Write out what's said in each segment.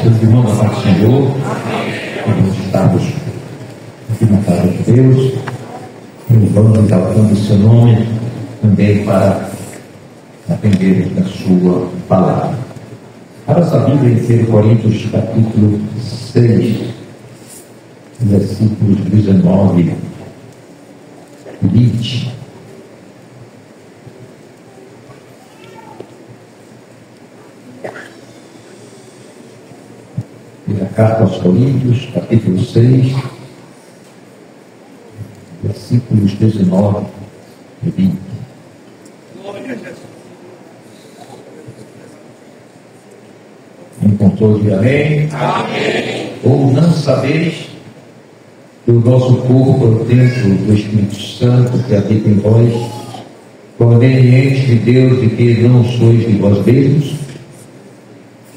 Seus irmãos da paz do Senhor, nós estamos aqui na casa de Deus, louvando e exaltando o seu nome, também para aprender da sua palavra. Abra sua Bíblia em 2 Coríntios, capítulo 6, versículos 19 e 20. A carta aos Coríntios, capítulo 6, versículos 19 e 20. Encontrou de amém? Amém. Ou não sabeis que o nosso corpo é o templo do Espírito Santo que habita em vós, proveniente de Deus, e que não sois de vós mesmos?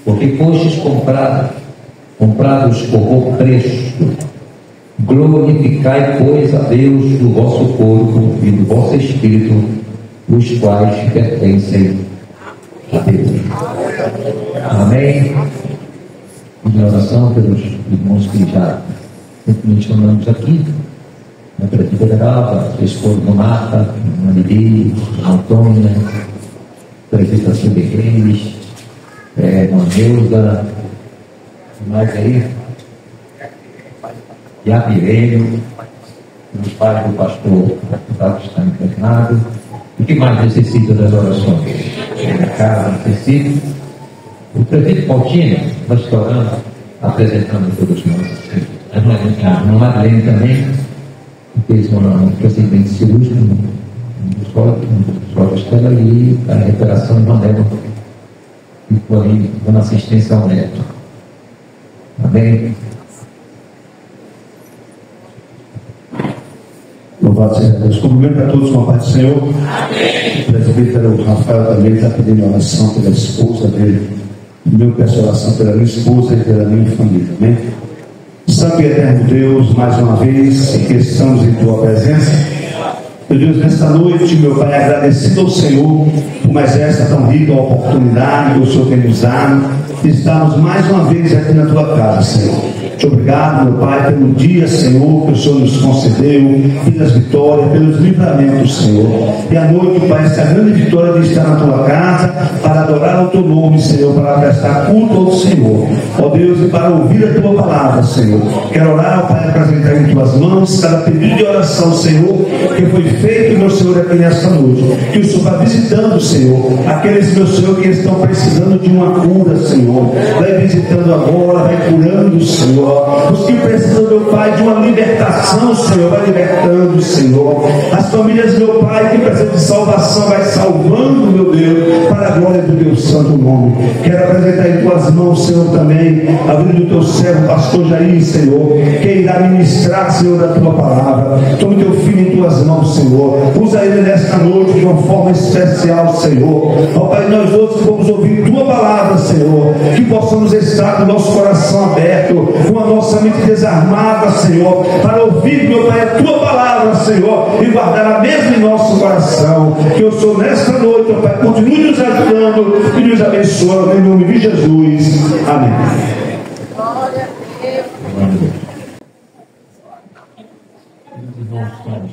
Porque fostes comprados por bom preço. Glorificai, pois, a Deus do vosso corpo e do vosso espírito, os quais pertencem a Deus. Amém. Em oração pelos irmãos que já mencionamos aqui, na Prefeitura Grava, a esposa Monarca, a Lili, a Antônia, a Prefeita Silvia Reis, a Neuza, mais aí, e a Pirene, os pais do pastor que está internado. O que mais necessita das orações? A casa necessita. O prefeito Pautino vai orando, apresentando todos nós. A Madeleine também fez um procedimento cirúrgico nos olhos dela, e a recuperação de Manela ficou ali dando assistência ao neto. Amém. Louvado seja Deus. Cumprimento a todos com a paz do Senhor. Amém. O presbítero Rafael também está pedindo oração pela esposa dele. Eu peço oração pela minha esposa e pela minha família. Amém. Santo e eterno Deus, mais uma vez, que estamos em tua presença. Meu Deus, nesta noite, meu Pai, agradecido ao Senhor por mais esta tão rica oportunidade que o Senhor tem nos dado de estarmos mais uma vez aqui na tua casa, Senhor. Muito obrigado, meu Pai, pelo dia, Senhor, que o Senhor nos concedeu, pelas vitórias, pelos livramentos, Senhor. E à noite, Pai, essa grande vitória de estar na tua casa para adorar o teu nome, Senhor, para prestar culto ao Senhor. Ó Deus, e para ouvir a tua palavra, Senhor. Quero orar, Pai, apresentar em tuas mãos cada pedido de oração, Senhor, que foi feito, meu Senhor, aqui nesta noite. Que o Senhor vá visitando, Senhor, aqueles, meu Senhor, que estão precisando de uma cura, Senhor. Vai visitando agora, vai curando, Senhor. Os que precisam, meu Pai, de uma libertação, Senhor, vai libertando, Senhor. As famílias, meu Pai, que precisam de salvação, vai salvando, meu Deus, para a glória do teu santo nome. Quero apresentar em tuas mãos, Senhor, também a vida do teu servo, pastor Jair, Senhor, que irá ministrar, Senhor, a tua palavra. Tome teu filho em tuas mãos, Senhor. Usa ele nesta noite de uma forma especial, Senhor. Ó Pai, nós outros vamos ouvir tua palavra, Senhor, que possamos estar com o nosso coração aberto, com a nossa mente desarmada, Senhor, para ouvir, meu Pai, a tua palavra, Senhor, e guardar a mesma em nosso coração. Que o Senhor nesta noite, meu Pai, continue nos ajudando e nos abençoando, em nome de Jesus. Amém. Glória a Deus. Nós estamos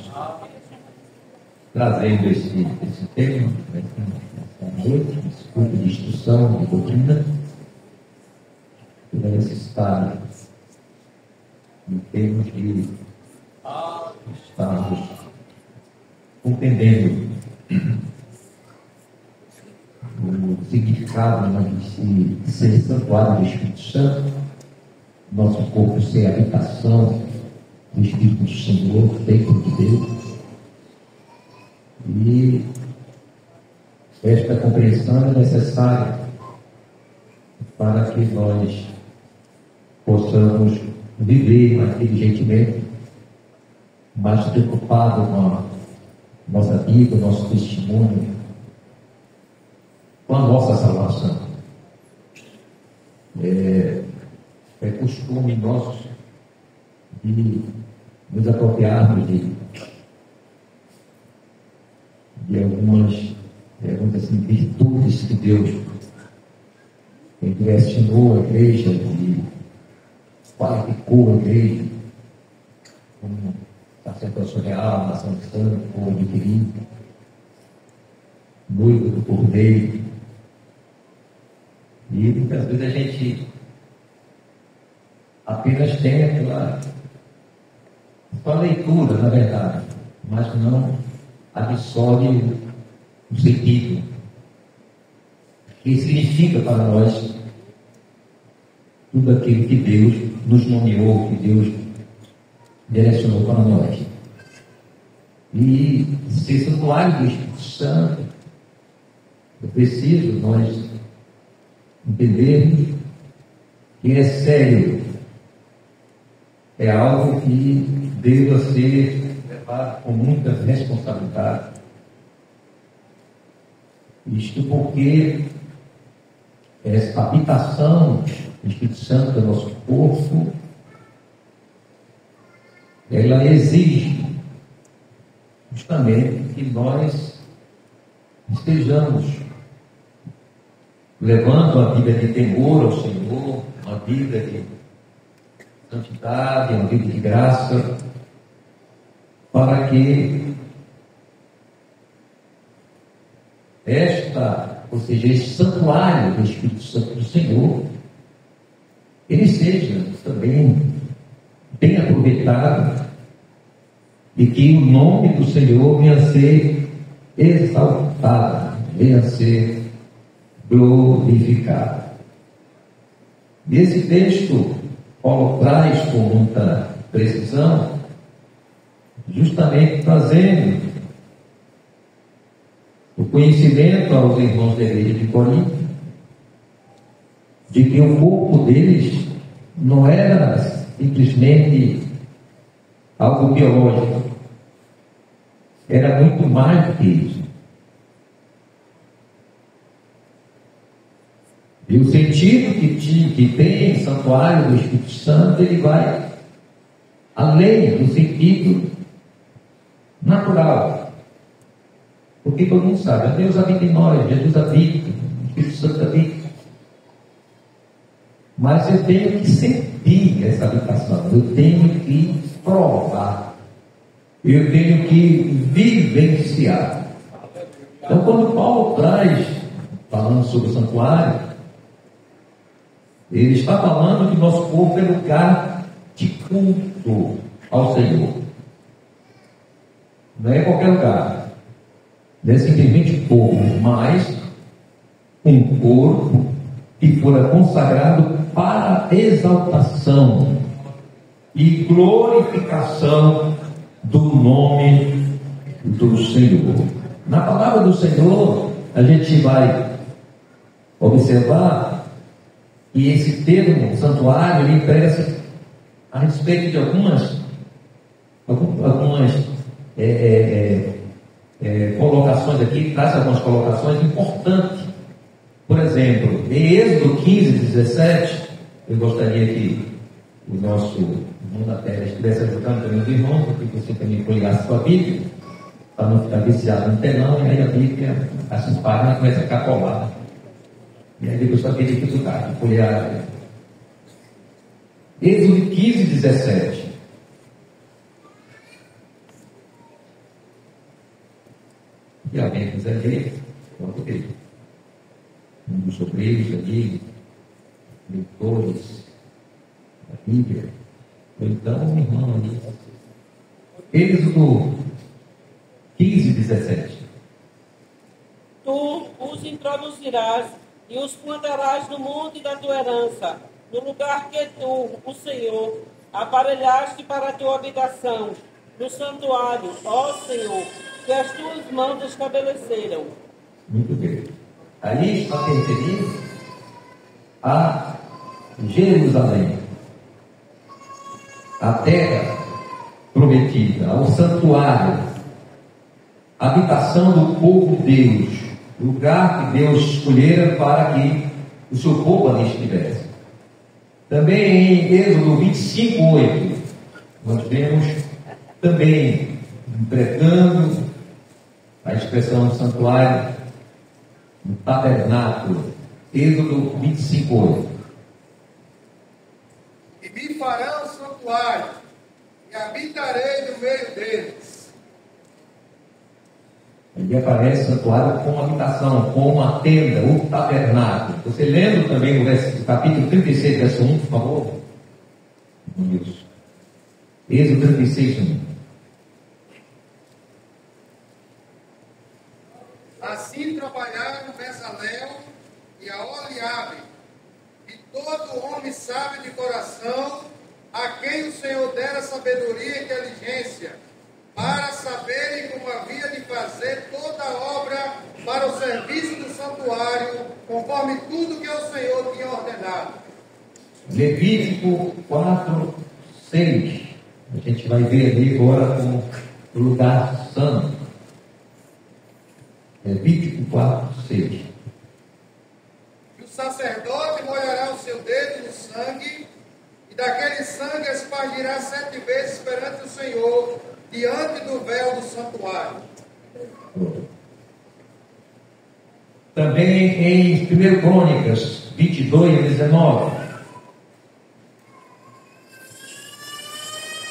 trazendo esse tema nessa noite, esse culto de instrução, de doutrina, pela necessidade em termos de estarmos compreendendo o significado de ser santuário do Espírito Santo, nosso corpo ser habitação do Espírito do Senhor, feito de Deus. E esta compreensão é necessária para que nós possamos viver inteligentemente, mais preocupado com a nossa vida, o nosso testemunho, com a nossa salvação. É costume nosso de nos apropriarmos de algumas assim, virtudes que Deus Ele destinou a igreja e qualificou a igreja como sacerdócio real, nação santa, povo adquirido, noivo do Cordeiro. E muitas vezes a gente apenas tem aquela só leitura, na verdade, mas não absorve o sentido que significa para nós tudo aquilo que Deus nos nomeou, que Deus direcionou para nós. E ser santuário do Espírito Santo, é preciso nós entendermos que é sério, é algo que deva ser levado com muita responsabilidade. Isto porque essa habitação do Espírito Santo no nosso corpo, ela exige justamente que nós estejamos levando a vida de temor ao Senhor, uma vida de santidade, uma vida de graça, para que ou seja, esse santuário do Espírito Santo do Senhor, ele seja também bem aproveitado e que o nome do Senhor venha a ser exaltado, venha a ser glorificado. E esse texto Paulo traz com muita precisão, justamente trazendo o conhecimento aos irmãos da igreja de Corinto, de que o corpo deles não era simplesmente algo biológico, era muito mais do que isso. E o sentido que tem em santuário do Espírito Santo, ele vai além do sentido natural. Porque todo mundo sabe, Deus habita em nós, Jesus habita, o Espírito Santo habita. Mas eu tenho que sentir essa habitação, eu tenho que provar, eu tenho que vivenciar. Então, quando Paulo traz, falando sobre o santuário, ele está falando que nosso corpo é lugar de culto ao Senhor. Não é qualquer lugar, não é simplesmente corpo, mas um corpo que fora consagrado para exaltação e glorificação do nome do Senhor. Na palavra do Senhor, a gente vai observar que esse termo santuário ele expressa a respeito de algumas colocações aqui, traz algumas colocações importantes. Por exemplo, em Êxodo 15, 17, eu gostaria que o nosso irmão da terra estivesse ajudando também os irmãos, porque você também folheasse sua Bíblia, para não ficar viciado no telão, e aí a Bíblia, essas páginas começam a ficar coladas. E aí depois só tem dificuldade de folhear. Êxodo 15, 17. E alguém quiser ler, pode ler. Um dos obreiros ali, leitores da Bíblia, ou então um irmão ali. Êxodo 15, 17. Tu os introduzirás e os plantarás no monte da tua herança, no lugar que tu, o Senhor, aparelhaste para a tua habitação, no santuário, ó Senhor, que as tuas mãos estabeleceram. Muito bem. Ali está referindo a Jerusalém, a terra prometida, ao santuário, a habitação do povo de Deus, lugar que Deus escolhera para que o seu povo ali estivesse. Também em Êxodo 25, 8, nós vemos também empregando a expressão santuário, no tabernáculo, Êxodo 25:8. E me farão santuário, e habitarei no meio deles. Ali aparece santuário como habitação, como uma tenda, o tabernáculo. Você lembra também o capítulo 36, verso 1, por favor? Isso. Êxodo 36, 1. Assim trabalharam Bezalel e a Oliabe, e todo homem sábio de coração, a quem o Senhor dera sabedoria e inteligência, para saberem como havia de fazer toda a obra para o serviço do santuário, conforme tudo que o Senhor tinha ordenado. Levítico 4:6. A gente vai ver ali agora como o lugar santo. Levítico 4:6. E o sacerdote molhará o seu dedo no sangue, e daquele sangue espargirá 7 vezes perante o Senhor, diante do véu do santuário. Também em 1 Crônicas 22:19,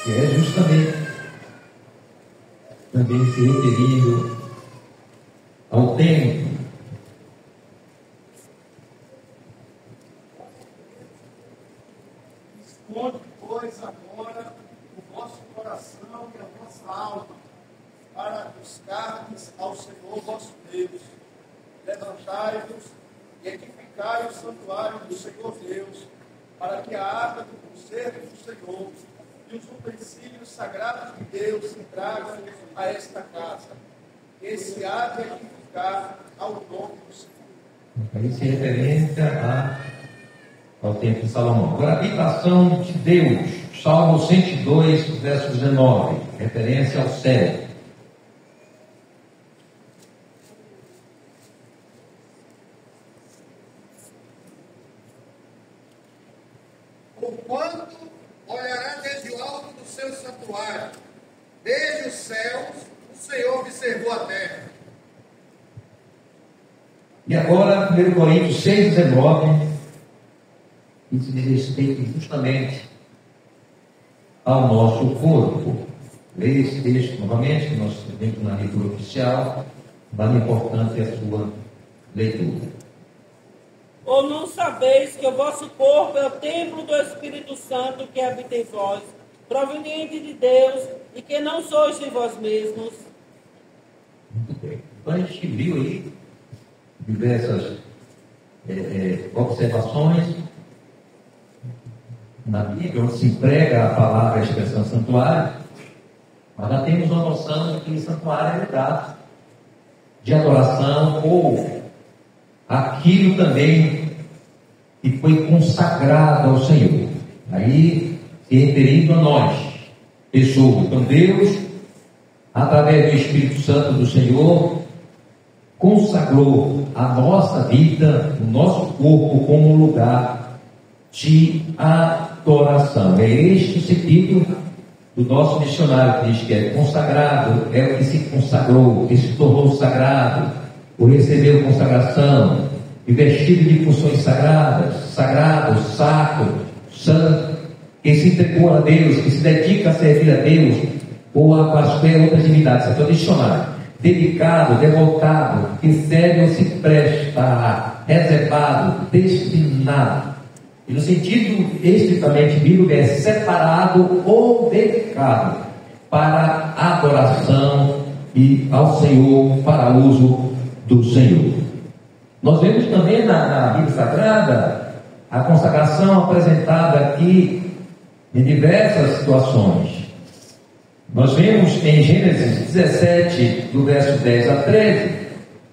que é justamente também se referindo ao templo. Esconde, pois, agora o vosso coração e a vossa alma, para buscardes ao Senhor vosso Deus. Levantai-vos e edificai o santuário do Senhor Deus, para que a arca do conselho do Senhor e os utensílios sagrados de Deus se tragam a esta casa. Esse há de edificar ao nome do Senhor. Isso é referência ao templo de Salomão. Agora, a habitação de Deus, Salmo 102, verso 19, referência ao céu. Porquanto olhará desde o alto do seu santuário, desde os céus, o Senhor observou a terra. E agora, 1 Coríntios 6:19, isso diz respeito justamente ao nosso corpo. Leia esse texto novamente, que nós temos na leitura oficial, vale importante a sua leitura. Ou não sabeis que o vosso corpo é o templo do Espírito Santo que habita em vós, proveniente de Deus, e que não sois de vós mesmos? Muito bem. Então a gente viu aí diversas observações na Bíblia, onde se emprega a palavra, a expressão santuário, mas já temos uma noção de que santuário é lugar de adoração ou aquilo também que foi consagrado ao Senhor. Aí se referindo a nós, pessoas. Então Deus, através do Espírito Santo do Senhor, consagrou a nossa vida, o nosso corpo como um lugar de adoração. É este o sentido do nosso missionário que diz que é consagrado, é o que se consagrou, que se tornou sagrado, ou recebeu consagração, e vestido de funções sagradas, sagrado, sacro, santo, que se entregou a Deus, que se dedica a servir a Deus, ou a quaisquer outras divindades. Isso é o dicionário. Dedicado, devotado, que serve ou se presta, reservado, destinado. E no sentido estritamente bíblico é separado ou dedicado para adoração e ao Senhor, para uso do Senhor. Nós vemos também na Bíblia Sagrada a consagração apresentada aqui em diversas situações. Nós vemos em Gênesis 17, do verso 10 a 13,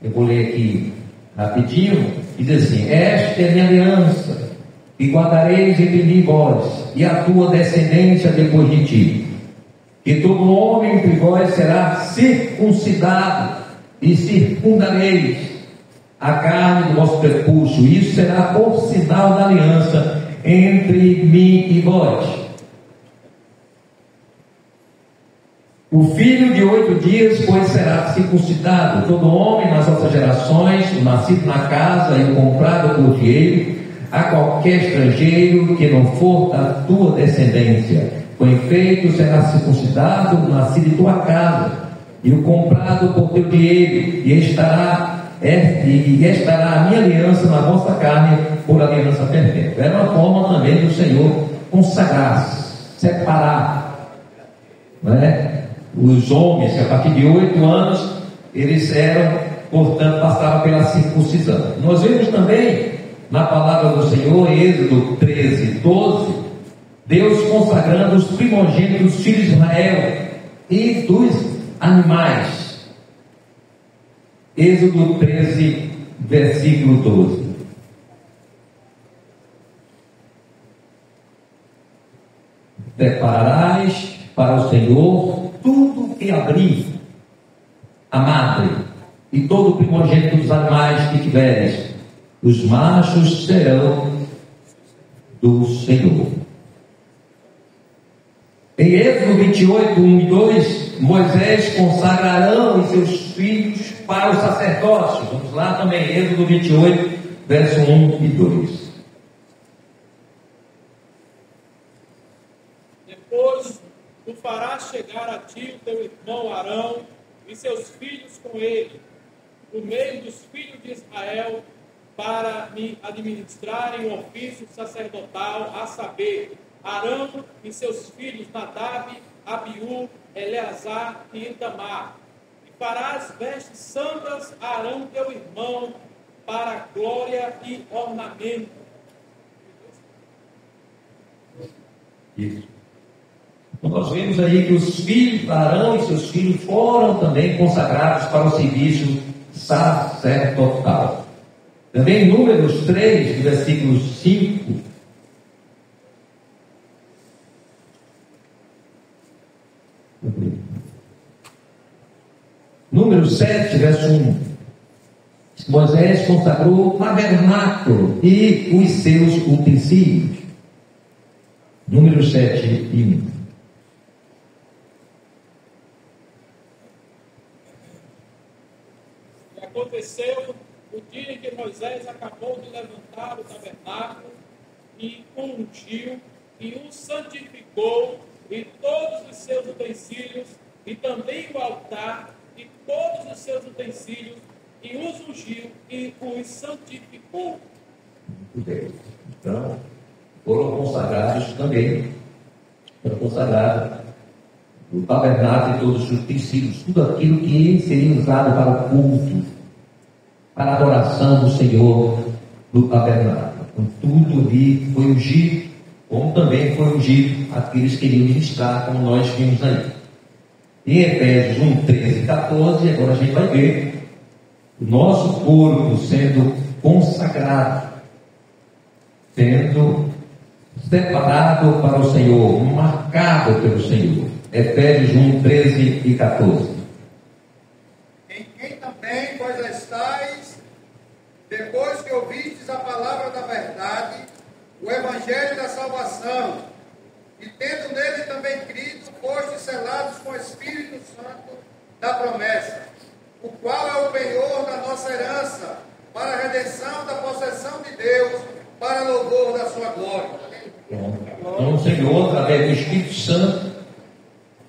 eu vou ler aqui rapidinho, e diz assim: esta é minha aliança, e guardareis entre mim e vós, e a tua descendência depois de ti, que todo homem entre vós será circuncidado, e circundareis a carne do vosso prepúcio, isso será por sinal da aliança entre mim e vós. O filho de 8 dias, pois, será circuncidado. Todo homem nas vossas gerações, o nascido na casa e comprado por dinheiro, a qualquer estrangeiro que não for da tua descendência. Com efeito, será circuncidado, nascido em tua casa, e o comprado por teu dinheiro, e estará a minha aliança na vossa carne por aliança perfeita. Era uma forma também do Senhor consagrar-se, separar, os homens que a partir de 8 anos eles eram, portanto, passavam pela circuncisão. Nós vemos também na palavra do Senhor, em Êxodo 13, 12, Deus consagrando os primogênitos dos filhos de Israel e dos animais. Êxodo 13, versículo 12. Prepararás para o Senhor tudo que abrir a madre, e todo o primogênito dos animais que tiveres, os machos serão do Senhor. Em Êxodo 28, 1 e 2, Moisés consagra Arão e seus filhos para o sacerdócio. Vamos lá também, Êxodo 28, verso 1 e 2. Depois tu farás chegar a ti o teu irmão Arão e seus filhos com ele, no meio dos filhos de Israel, para me administrarem o ofício sacerdotal, a saber, Arão e seus filhos Nadab, Abiú, Eleazar e Itamar. E farás vestes santas a Arão teu irmão, para glória e ornamento. Isso. Então nós vemos aí que os filhos de Arão e seus filhos foram também consagrados para o serviço sacerdotal. Também em Números 3, versículo 5, Número 7, verso 1. Moisés consagrou o tabernáculo e os seus utensílios. Número 7 e 1. E aconteceu o dia em que Moisés acabou de levantar o tabernáculo e o ungiu e o santificou, e todos os seus utensílios, e também o altar e todos os seus utensílios, e os ungiu e os santificou. Muito bem. Então, foram consagrados também. Foram consagrados o tabernáculo e todos os utensílios, tudo aquilo que seria usado para o culto, para a adoração do Senhor no tabernáculo. Então, tudo ali foi ungido, como também foi ungido aqueles que iriam ministrar, como nós vimos aí. Em Efésios 1, 13 e 14, agora a gente vai ver o nosso corpo sendo consagrado, sendo separado para o Senhor, marcado pelo Senhor. Efésios 1, 13 e 14. Em quem também vós estáis, depois que ouvistes a palavra da verdade, o evangelho da salvação, e tendo nele também crido, fostes selados com o Espírito Santo da promessa, o qual é o penhor da nossa herança, para a redenção da possessão de Deus, para louvor da sua glória. Então o Senhor, através do Espírito Santo,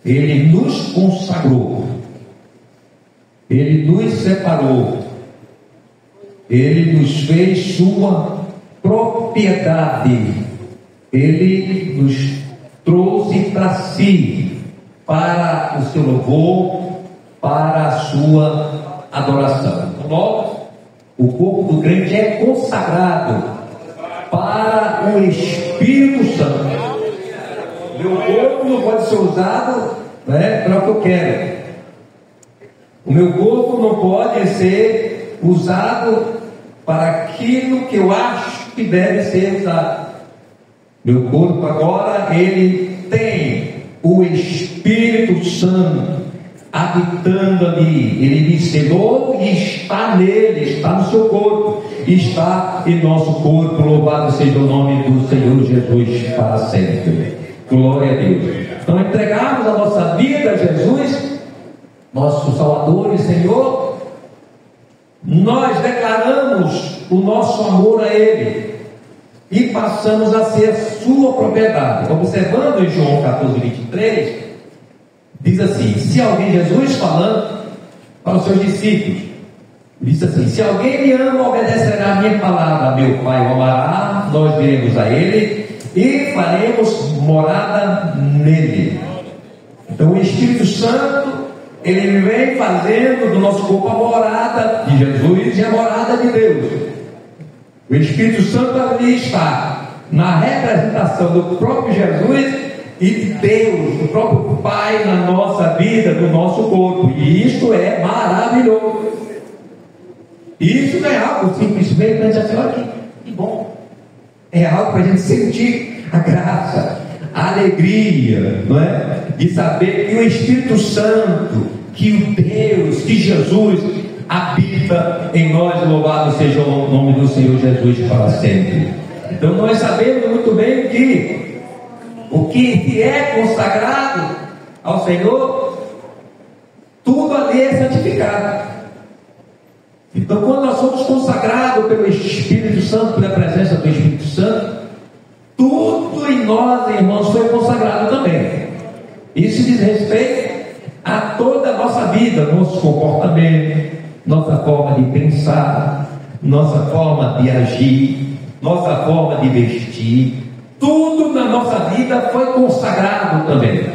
Ele nos consagrou, Ele nos separou, Ele nos fez sua propriedade, Ele nos trouxe para si, para o seu louvor, para a sua adoração. Então, logo, o corpo do crente é consagrado para o Espírito Santo. Meu corpo não pode ser usado para o que eu quero. O meu corpo não pode ser usado para aquilo que eu acho que deve ser usado. Meu corpo agora, ele tem o Espírito Santo habitando ali. Ele me selou e está nele, está no seu corpo, está em nosso corpo. Louvado seja o nome do Senhor Jesus para sempre. Glória a Deus. Então entregarmos a nossa vida a Jesus, nosso Salvador e Senhor, nós declaramos o nosso amor a Ele e passamos a ser sua propriedade. Observando em João 14:23, diz assim: se alguém, Jesus falando para os seus discípulos, diz assim: se alguém me ama, obedecerá a minha palavra, meu Pai o amará, nós viremos a Ele e faremos morada nele. Então o Espírito Santo, ele vem fazendo do nosso corpo a morada de Jesus e a morada de Deus. O Espírito Santo ali está na representação do próprio Jesus e de Deus, do próprio Pai na nossa vida, no nosso corpo. E isso é maravilhoso. Isso não é algo simplesmente para a gente dizer, olha que bom. É algo para a gente sentir a graça, a alegria, não é? De saber que o Espírito Santo, que o Deus, que Jesus habita em nós. Louvado seja o nome do Senhor Jesus para sempre. Então nós sabemos muito bem que o que é consagrado ao Senhor, tudo ali é santificado. Então quando nós somos consagrados pelo Espírito Santo, pela presença do Espírito Santo, tudo em nós, irmãos, foi consagrado também. Isso diz respeito a toda a nossa vida, nosso comportamento, nossa forma de pensar, nossa forma de agir, nossa forma de vestir. Tudo na nossa vida foi consagrado também.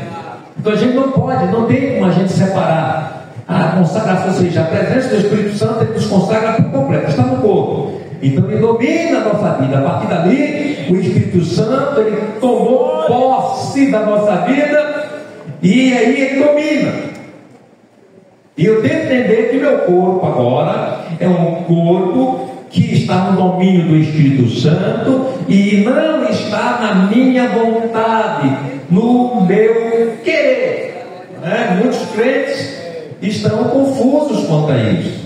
Então a gente não pode, não tem como a gente separar a consagração, ou seja, a presença do Espírito Santo, ele nos consagra por completo, está no corpo. Então ele domina a nossa vida. A partir dali, o Espírito Santo, ele tomou posse da nossa vida e aí ele domina. E eu tenho que entender que meu corpo agora é um corpo que está no domínio do Espírito Santo e não está na minha vontade, no meu querer. Muitos crentes estão confusos quanto a isso.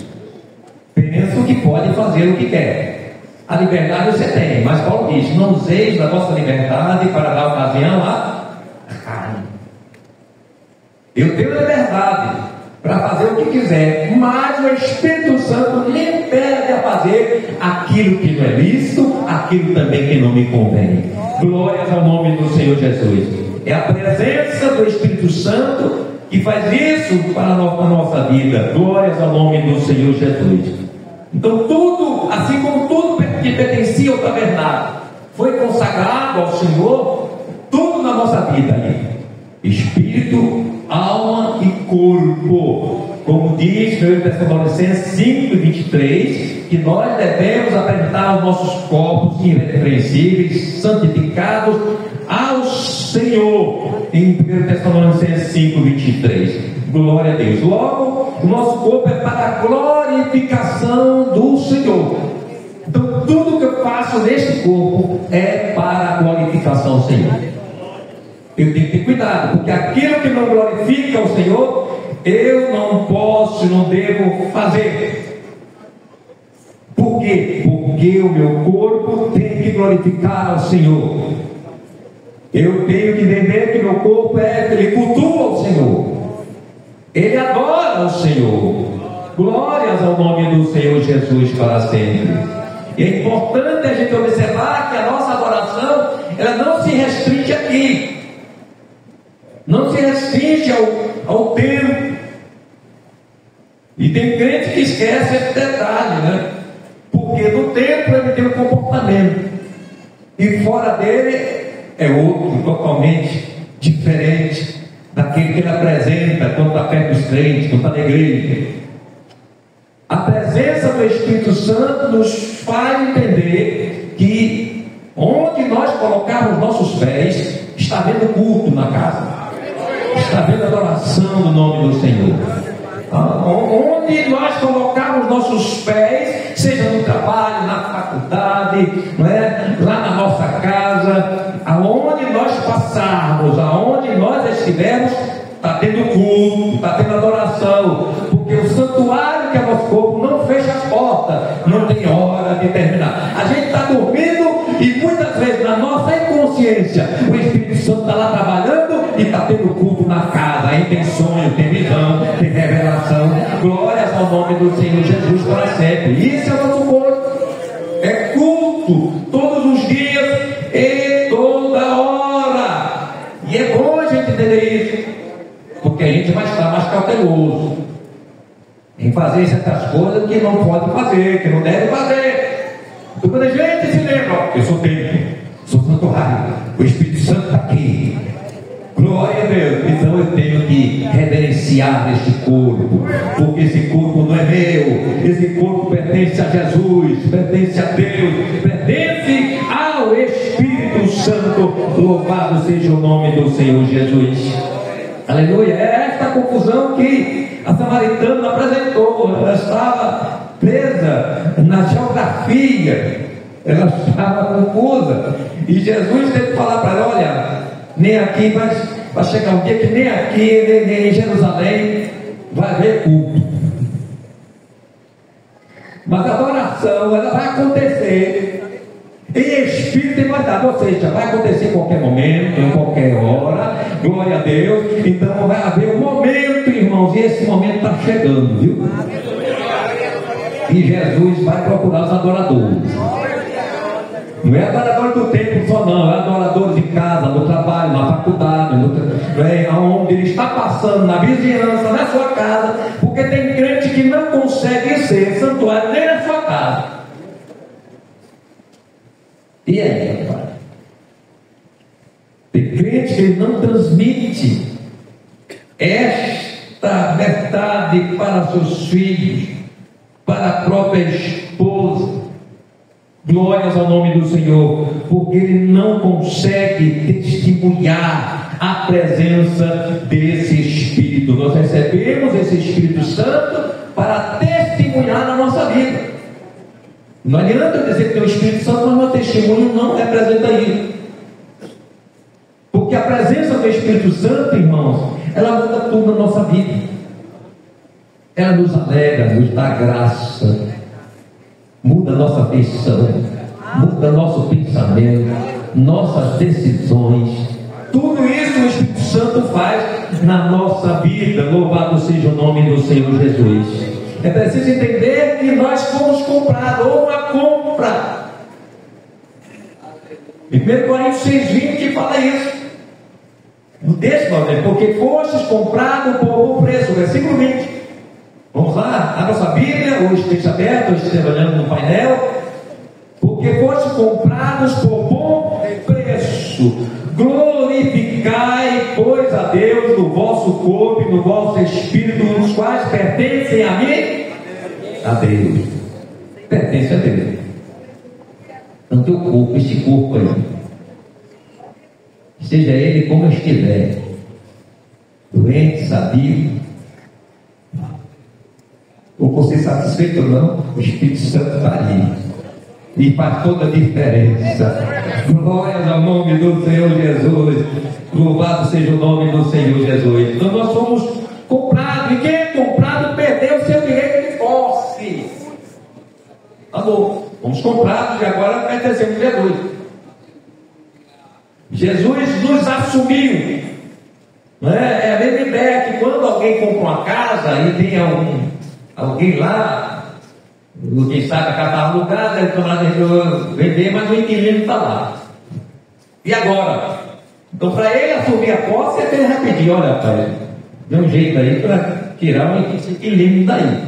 Pensam que pode fazer o que quer. A liberdade você tem, mas Paulo diz: não useis da vossa liberdade para dar ocasião à carne. Eu tenho liberdade para fazer o que quiser, mas o Espírito Santo me impede a fazer aquilo que não é lícito, aquilo também que não me convém. Glórias ao nome do Senhor Jesus. É a presença do Espírito Santo que faz isso para a nossa vida. Glórias ao nome do Senhor Jesus. Então tudo, assim como tudo que pertencia ao tabernáculo foi consagrado ao Senhor, tudo na nossa vida ali, espírito, alma e corpo, como diz 1 Tessalonicenses 5:23, que nós devemos apresentar os nossos corpos irrepreensíveis, santificados ao Senhor, em 1 Tessalonicenses 5:23. Glória a Deus. Logo, o nosso corpo é para a glorificação do Senhor. Então tudo que eu faço neste corpo é para a glorificação do Senhor. Eu tenho que ter cuidado, porque aquilo que não glorifica o Senhor, eu não posso, não devo fazer. Por quê? Porque o meu corpo tem que glorificar ao Senhor. Eu tenho que entender que meu corpo ele cultua o Senhor, ele adora o Senhor. Glórias ao nome do Senhor Jesus para sempre. E é importante a gente observar que a nossa adoração, ela não se restringe aqui, não se restringe ao tempo. E tem crente que esquece esse detalhe, né? Porque no templo ele tem um comportamento e fora dele é outro, totalmente diferente daquele que ele apresenta quando está perto dos crentes, quando está na igreja. A presença do Espírito Santo nos faz entender que onde nós colocarmos nossos pés, está havendo culto na casa, está havendo adoração no nome do Senhor. Onde nós colocarmos nossos pés, seja no trabalho, na faculdade, não é? Lá na nossa casa, aonde nós passarmos, aonde nós estivermos, está tendo culto, está tendo adoração, porque o santuário que é nosso corpo não fecha as portas, não tem hora de terminar. A gente está dormindo e muitas vezes na nossa inconsciência o Espírito Santo está lá trabalhando e está tendo culto na casa. Aí tem sonho, tem visão, tem revelação. Glórias ao nome do Senhor Jesus para sempre. Isso é o nosso culto. É culto todos os dias e toda hora. E é bom a gente entender isso, porque a gente vai estar mais cauteloso em fazer certas coisas que não pode fazer, que não deve fazer. Então, quando a gente se lembra, eu sou templo, sou santuário, o Espírito Santo está aqui. Glória a Deus. Então eu tenho que reverenciar este corpo, porque esse corpo não é meu, esse corpo pertence a Jesus, pertence a Deus, pertence ao Espírito Santo. Louvado seja o nome do Senhor Jesus. Aleluia. É esta confusão que a samaritana apresentou. Ela estava presa na geografia, ela estava confusa, e Jesus teve que falar para ela: olha, nem aqui vai chegar um dia que nem aqui, nem em Jerusalém vai haver culto, mas a adoração ela vai acontecer em espírito e verdade, ou seja, vai acontecer em qualquer momento, em qualquer hora. Glória a Deus. Então vai haver um momento, irmãos, e esse momento está chegando, viu? E Jesus vai procurar os adoradores. Não é adorador do templo só, não, é adoradores em casa, no trabalho, na faculdade, onde ele está passando, na vizinhança, na sua casa, porque tem crente que não consegue ser santuário nem na sua casa. E aí, rapaz? Tem crente que não transmite esta verdade para seus filhos, para a própria esposa. Glórias ao nome do Senhor, porque ele não consegue testemunhar a presença desse Espírito. Nós recebemos esse Espírito Santo para testemunhar na nossa vida. Não adianta dizer que tem o Espírito Santo, mas meu testemunho não representa isso. Porque a presença do Espírito Santo, irmãos, ela muda tudo na nossa vida. Ela nos alegra, nos dá graça, muda nossa afeição, muda nosso pensamento, nossas decisões. Tudo isso o Espírito Santo faz na nossa vida. Louvado seja o nome do Senhor Jesus. É preciso entender que nós fomos comprados, ou uma compra. Em 1 Coríntios 6,20 fala isso. No texto, porque fostes comprados por bom preço. Versículo 20. Vamos lá, a nossa Bíblia, hoje esteja aberto, hoje esteja olhando no painel. Porque fostes comprados por bom preço. Glorificai, pois, a Deus no vosso corpo e no vosso espírito, os quais pertencem a mim, a Deus. Pertence a Deus. Então, teu corpo, este corpo aí, seja ele como estiver, doente, sadio, ou você satisfeito ou não, o Espírito Santo está ali e faz toda a diferença. Glórias ao nome do Senhor Jesus. Louvado seja o nome do Senhor Jesus. Então nós somos comprados, e quem é comprado perdeu o seu direito de posse. Amor, fomos comprados e agora pertencemos a Jesus. Jesus nos assumiu. Não é? É a mesma ideia que quando alguém compra uma casa e tem alguém lá, quem sabe a casa está alugada, ele está vender, mas o inquilino está lá. E agora? Então, para ele assumir a posse, ele vai pedir: olha, pai, dê um jeito aí para tirar esse inquilino daí.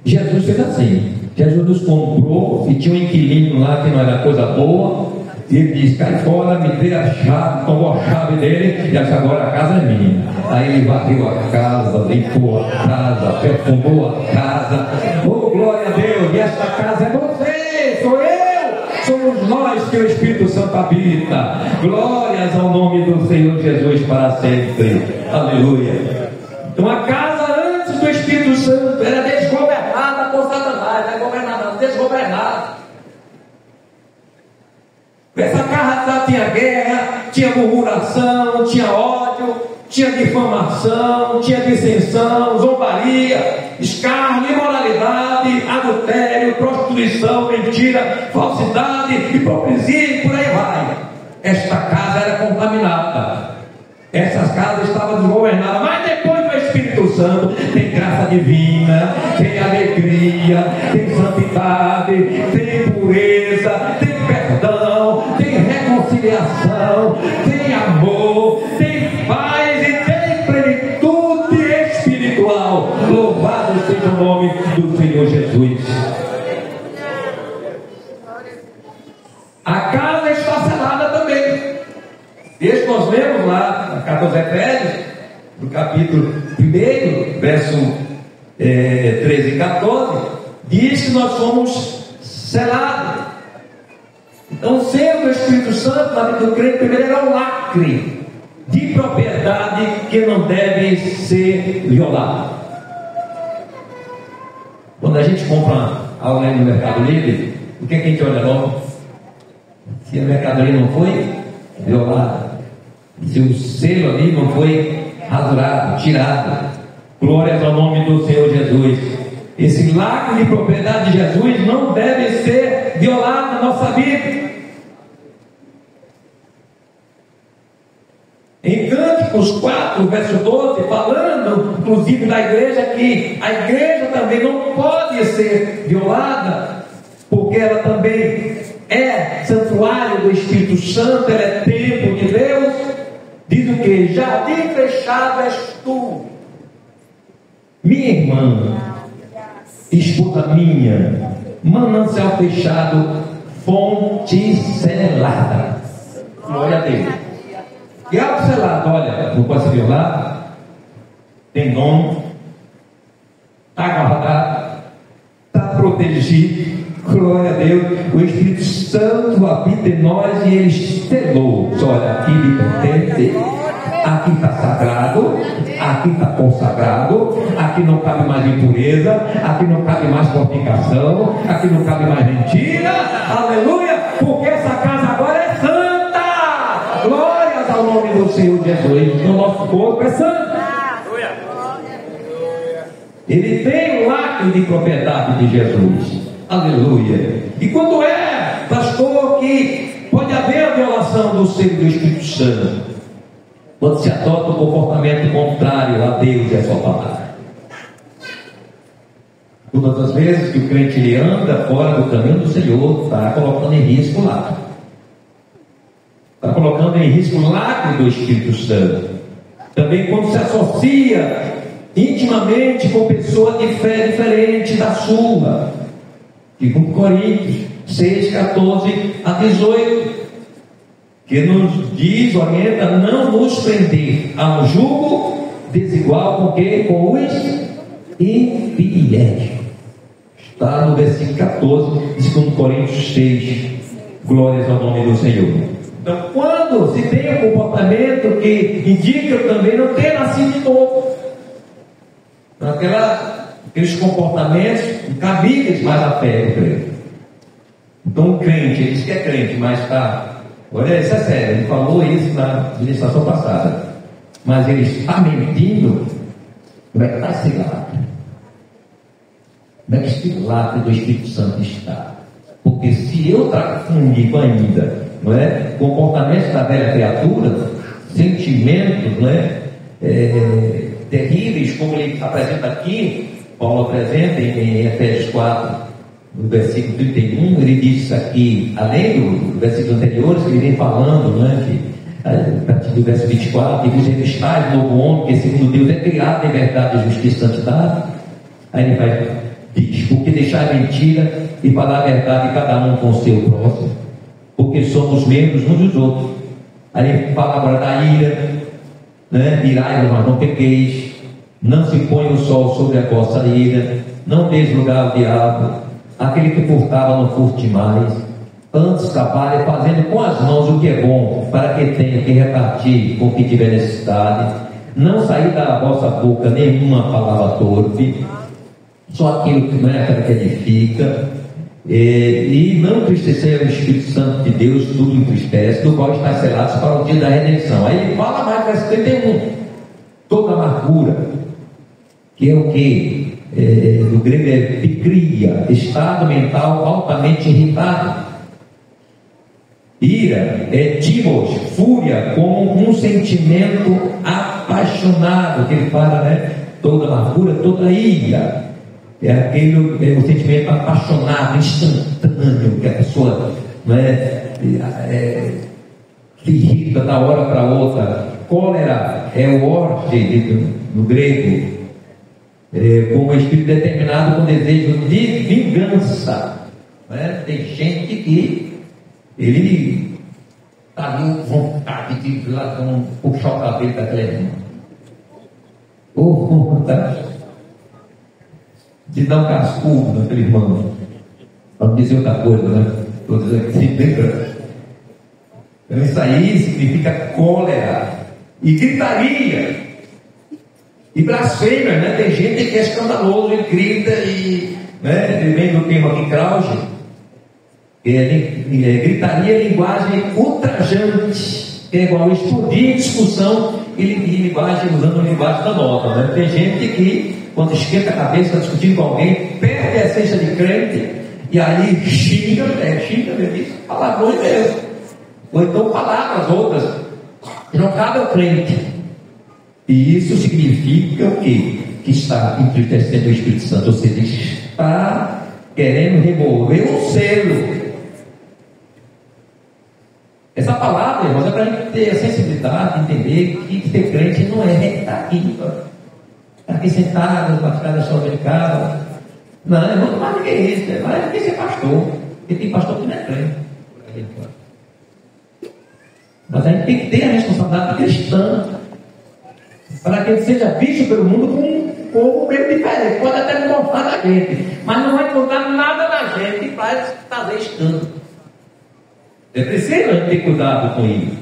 Jesus fez assim. Jesus nos comprou e tinha um inquilino lá que não era coisa boa. E ele disse: cai fora, me dê a chave, tomou a chave dele e agora a casa é minha. Aí ele varreu a casa, limpou a casa, perfumou a casa. Oh, glória a Deus! E esta casa é você, sou eu, somos nós que o Espírito Santo habita. Glórias ao nome do Senhor Jesus para sempre. Aleluia. Então a casa antes do Espírito Santo era desgovernada por Satanás, não é governada, desgovernada. Essa casa tinha guerra, tinha murmuração, tinha ódio, tinha difamação, tinha dissensão, zombaria, escárnio, imoralidade, adultério, prostituição, mentira, falsidade, hipocrisia e por aí vai. Esta casa era contaminada, essas casas estavam desgovernadas, mas depois do Espírito Espírito Santo tem graça divina, tem alegria, tem santidade, tem pureza, tem perdão, tem reconciliação, tem amor, tem paz e tem plenitude espiritual. Louvado seja o nome do Senhor Jesus. A casa está selada também. Desde nós lemos lá na carta aos Efésios, no capítulo 1, verso 13 e 14, diz que nós somos selados. Então, sendo o Espírito Santo na vida do crente, primeiro era um lacre de propriedade que não deve ser violado. Quando a gente compra algo no Mercado Livre, o que é que a gente olha logo? Se a mercadoria não foi violada, se o selo ali não foi rasurado, tirado. Glórias ao nome do Senhor Jesus. Esse lacre de propriedade de Jesus não deve ser violado na nossa vida. Em Cânticos 4, verso 12, falando inclusive da igreja, que a igreja também não pode ser violada, porque ela também é santuário do Espírito Santo, ela é templo de Deus. Diz o que? Jardim fechado és tu, minha irmã, esposa minha, manancial fechado, fonte selada. Glória a Deus. E algo selado, olha, não pode ser violado, tem nome, está guardado, está protegido. Glória a Deus. O Espírito Santo habita em nós e ele selou. Olha, aqui lhe pertence, aqui está sagrado, aqui está consagrado, aqui não cabe mais impureza, aqui não cabe mais fornicação, aqui não cabe mais mentira. Aleluia, porque essa casa agora é santa. Glórias ao nome do Senhor Jesus. O nosso corpo é santo. Ele tem o lacre de propriedade de Jesus. Aleluia. E quando é, pastor, que pode haver a violação do selo do Espírito Santo? Quando se adota um comportamento contrário a Deus e a sua palavra. Todas as vezes que o crente ele anda fora do caminho do Senhor, está colocando em risco o lacre. Está colocando em risco o lacre do Espírito Santo. Também quando se associa intimamente com pessoa de fé diferente da sua. Segundo Coríntios 6, 14 a 18, que nos diz, orienta, não nos prender a um jugo desigual com os infiéis. Está no versículo 14 de 2 Coríntios 6. Glórias ao nome do Senhor. Então, quando se tem um comportamento que indica também não ter nascido de novo, aqueles comportamentos cabíveis mais à fé do crente. Então o crente, ele diz que é crente, mas está, olha, isso é sério, ele falou isso na ministração passada, mas ele está mentindo. Como é que está esse lacre? Como é que esse lacre do Espírito Santo está? Porque se eu trago comigo ainda, não é, comportamentos da velha criatura, sentimentos, não é, terríveis, como ele apresenta aqui, Paulo apresenta em Efésios 4, no versículo 31, ele diz aqui, além do versículo anterior, que ele vem falando, né, que, a partir do verso 24, que vos revistais novo homem, que segundo Deus é criado em verdade, justiça e santidade. Aí ele vai, diz, porque deixar a mentira e falar a verdade, cada um com o seu próximo, porque somos membros uns dos outros. Aí ele fala agora da ira, né? Irai-vos, mas não pequeis, não se põe o sol sobre a vossa ira, não deis lugar ao diabo, aquele que furtava não furte mais, antes trabalhe fazendo com as mãos o que é bom, para que tenha que repartir com o que tiver necessidade, não sair da vossa boca nenhuma palavra torpe, só aquilo que não é aquilo que edifica, e não entristecer o Espírito Santo de Deus, tudo entristece, do qual está selados para o dia da redenção. Aí ele fala mais, verso 31, toda amargura, que é o que? No grego é picria, estado mental altamente irritado. Ira é timos, fúria, como um sentimento apaixonado, que ele fala, né? toda amargura, toda ira. É aquele o sentimento apaixonado, instantâneo, que a pessoa se irrita da hora para outra. Cólera é o orge no grego, como espírito determinado com desejo de vingança. Tem gente que ele está com vontade de puxar o cabelo daquela irmã, ou com vontade de dar um cascudo naquele irmão, para dizer outra coisa, né? Estou dizendo que se lembra. Então isso aí significa cólera e gritaria e blasfêmia, né? Tem gente que é escandaloso e grita e, vem do tema aqui, Krause, gritaria é linguagem ultrajante, que é igual a explodir em discussão e linguagem, usando linguagem da nota, né? Tem gente que quando esquenta a cabeça, está discutindo com alguém, perde a essência de crente e aí xinga mesmo, palavrões mesmo, ou então palavras outras, não cabe ao crente. E isso significa o quê? Que está entristecendo o Espírito Santo, ou seja, está querendo remover o selo. Essa palavra, irmãos, é para a gente ter a sensibilidade de entender que ser crente não é recitativa. Aqui sentado, para ficar na sua americana. Não, não mais do que isso, mais do que ser pastor. Porque tem pastor que não é crente. Mas a gente tem que ter a responsabilidade cristã para que ele seja visto pelo mundo como um povo bem diferente. Pode até não gostar da gente, mas não vai mudar nada da gente e vai trazer escândalo. É preciso a gente ter cuidado com isso.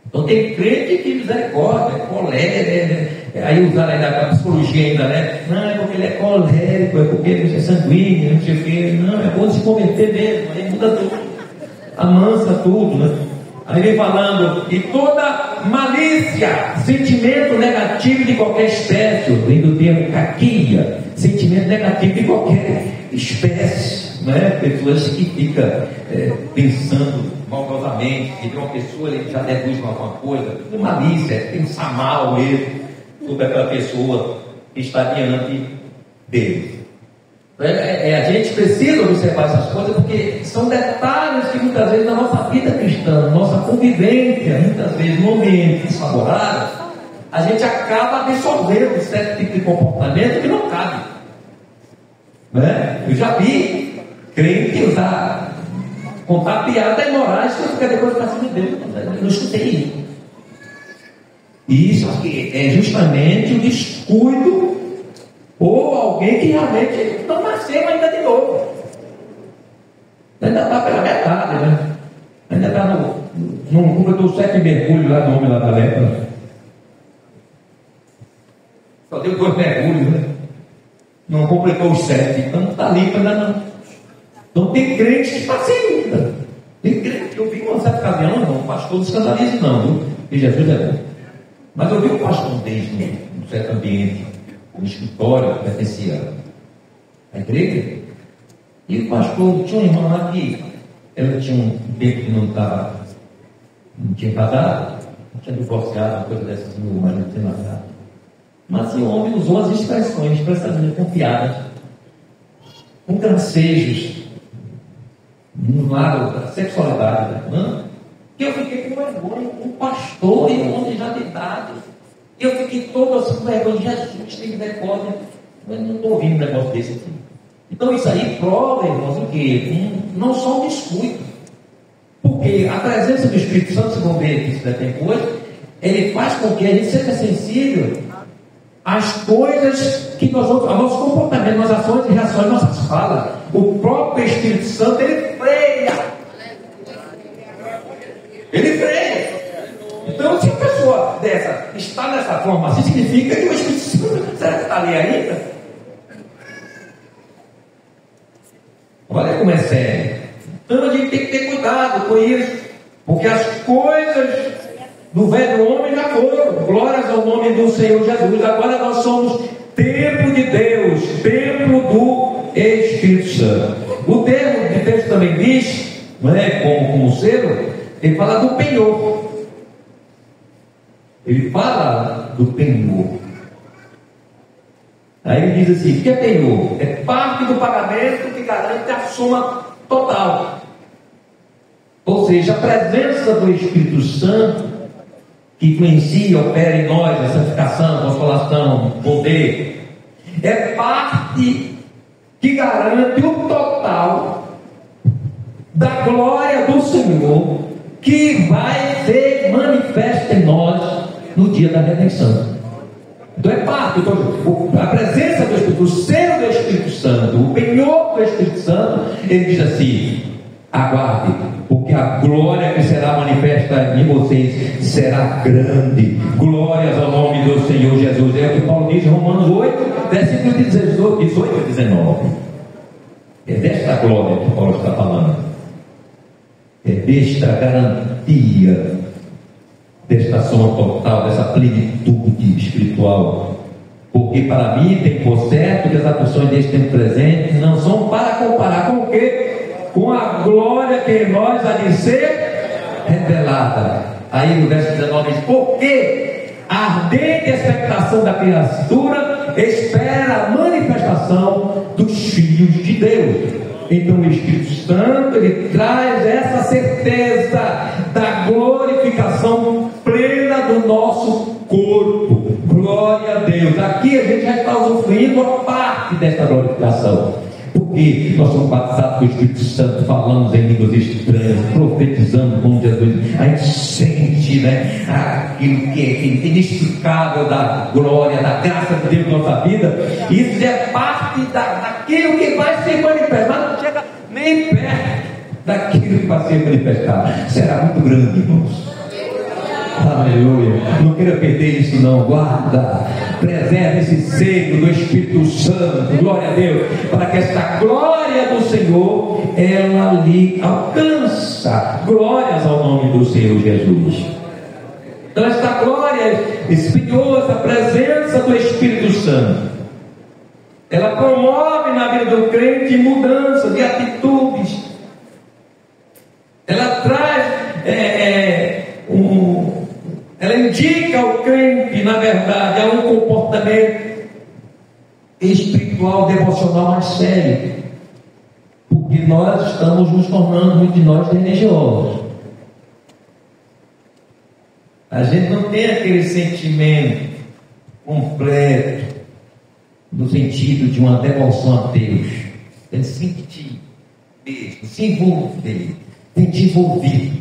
Então tem crente que misericórdia, colérico, aí usaram ainda a psicologia ainda, né? Não, é porque ele é colérico, é porque ele é sanguíneo, não sei o quê. Não, é bom se converter mesmo, aí muda tudo, amansa tudo, né? Aí vem falando, e toda malícia, sentimento negativo de qualquer espécie, vem do termo caquia, sentimento negativo de qualquer espécie, né? Pessoas que ficam pensando maldosamente, que de uma pessoa ele já deduz alguma coisa, de malícia, pensar mal mesmo sobre aquela pessoa que está diante dele. A gente precisa observar essas coisas porque são detalhes que muitas vezes na nossa vida cristã, na nossa convivência, muitas vezes momentos desfavoráveis, a gente acaba absorvendo certo tipo de comportamento que não cabe. Eu já vi crente usar, contar piadas imorais que fica depois para cima dele. Eu não escutei isso. E isso aqui é justamente o descuido ou alguém que realmente não nasceu ainda de novo. Ainda está pela metade, né? Ainda está no completou 7 mergulhos lá do homem lá da lepra. Só deu 2 mergulhos, né? Não completou os 7, então está limpo ainda não. Então tem crente que está sem ainda. Tem crente, eu vi uma certa ocasião, não, o pastor não escandaliza não, viu? E Jesus é bom. Mas eu vi um pastor desde um certo ambiente, no escritório, que pertencia à igreja, e o pastor tinha uma irmã lá que ela tinha um tempo que não tinha casado, não tinha divorciado, uma coisa dessas, meu marido não tinha casado. Mas o homem usou as expressões com piadas, com gracejos, no lado da sexualidade da irmã, que eu fiquei com vergonha, um pastor e um homem já de idade. Eu fiquei todo assim com vergonha, Jesus tem misericórdia. Eu não estou ouvindo um negócio desse aqui. Então isso aí prova, irmãos, o quê? Não só um descuido. Porque a presença do Espírito Santo, se vão ver que isso tem coisa, ele faz com que a gente seja sensível às coisas que nós vamos, ao nosso comportamento, nossas ações e reações, nossas falas. O próprio Espírito Santo, ele freia. Ele freia. Então, se a pessoa dessa está dessa forma assim, significa que o Espírito Santo, será que está ali ainda? Olha como é sério. Então a gente tem que ter cuidado com isso, porque as coisas do velho homem já foram. Glórias ao nome do Senhor Jesus. Agora nós somos templo de Deus, templo do Espírito Santo. O termo de Deus também diz, não é, como selo, ele fala do penhor. Ele fala do penhor. Aí ele diz assim: o que é penhor? É parte do pagamento que garante a soma total. Ou seja, a presença do Espírito Santo, que influencia, opera em nós a santificação, consolação, poder, é parte que garante o total da glória do Senhor, que vai ser manifesta em nós no dia da redenção. Então é parte, a presença do Espírito, o selo do Espírito Santo, o penhor do Espírito Santo, ele diz assim: aguarde, porque a glória que será manifesta em vocês será grande. Glórias ao nome do Senhor Jesus. É o que Paulo diz em Romanos 8, versículos 18 e 19. É desta glória que Paulo está falando. É desta garantia, desta soma total, dessa plenitude espiritual. Porque para mim tem por certo que as aflições deste tempo presente não são para comparar com o quê? Com a glória que em nós há de ser revelada. Aí no verso 19 diz: porque a ardente expectação da criatura espera a manifestação dos filhos de Deus. Então o Espírito Santo, ele traz essa certeza da glorificação plena do nosso corpo. Glória a Deus. Aqui a gente já está usufruindo a parte dessa glorificação, porque nós somos batizados com o Espírito Santo, falamos em línguas estranhas, profetizando com Jesus. A gente sente, né, aquilo que é inexplicável da glória, da graça de Deus na nossa vida. Isso é parte daquilo que vai ser manifestado, mas não chega nem perto daquilo que vai ser manifestado. Será muito grande, irmãos. Aleluia. Não queira perder isso não. Guarda, preserve esse selo do Espírito Santo, glória a Deus, para que esta glória do Senhor ela lhe alcança. Glórias ao nome do Senhor Jesus. Então esta glória, esse penhor, essa presença do Espírito Santo, ela promove na vida do crente mudança de atitudes. Ela traz ela indica ao crente, na verdade, a um comportamento espiritual, devocional mais sério, porque nós estamos nos tornando, muitos de nós, religiosos. A gente não tem aquele sentimento completo, no sentido de uma devoção a Deus. Tem que sentir mesmo, se envolver, tem que envolver